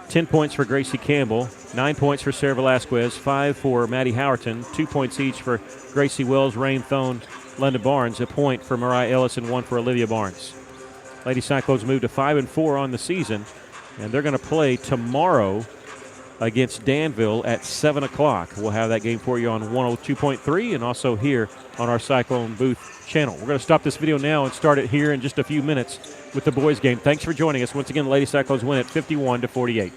10 points for Gracie Campbell, 9 points for Sarah Velasquez, 5 for Maddie Howerton, 2 points each for Gracie Wells, Rain Thone, Linda Barnes, a point for Mariah Ellis, and 1 for Olivia Barnes. Lady Cyclones moved to 5-4 on the season, and they're going to play tomorrow against Danville at 7 o'clock. We'll have that game for you on 102.3 and also here on our Cyclone Booth channel. We're going to stop this video now and start it here in just a few minutes with the boys game. Thanks for joining us. Once again, the Lady Cyclones win at 51-48.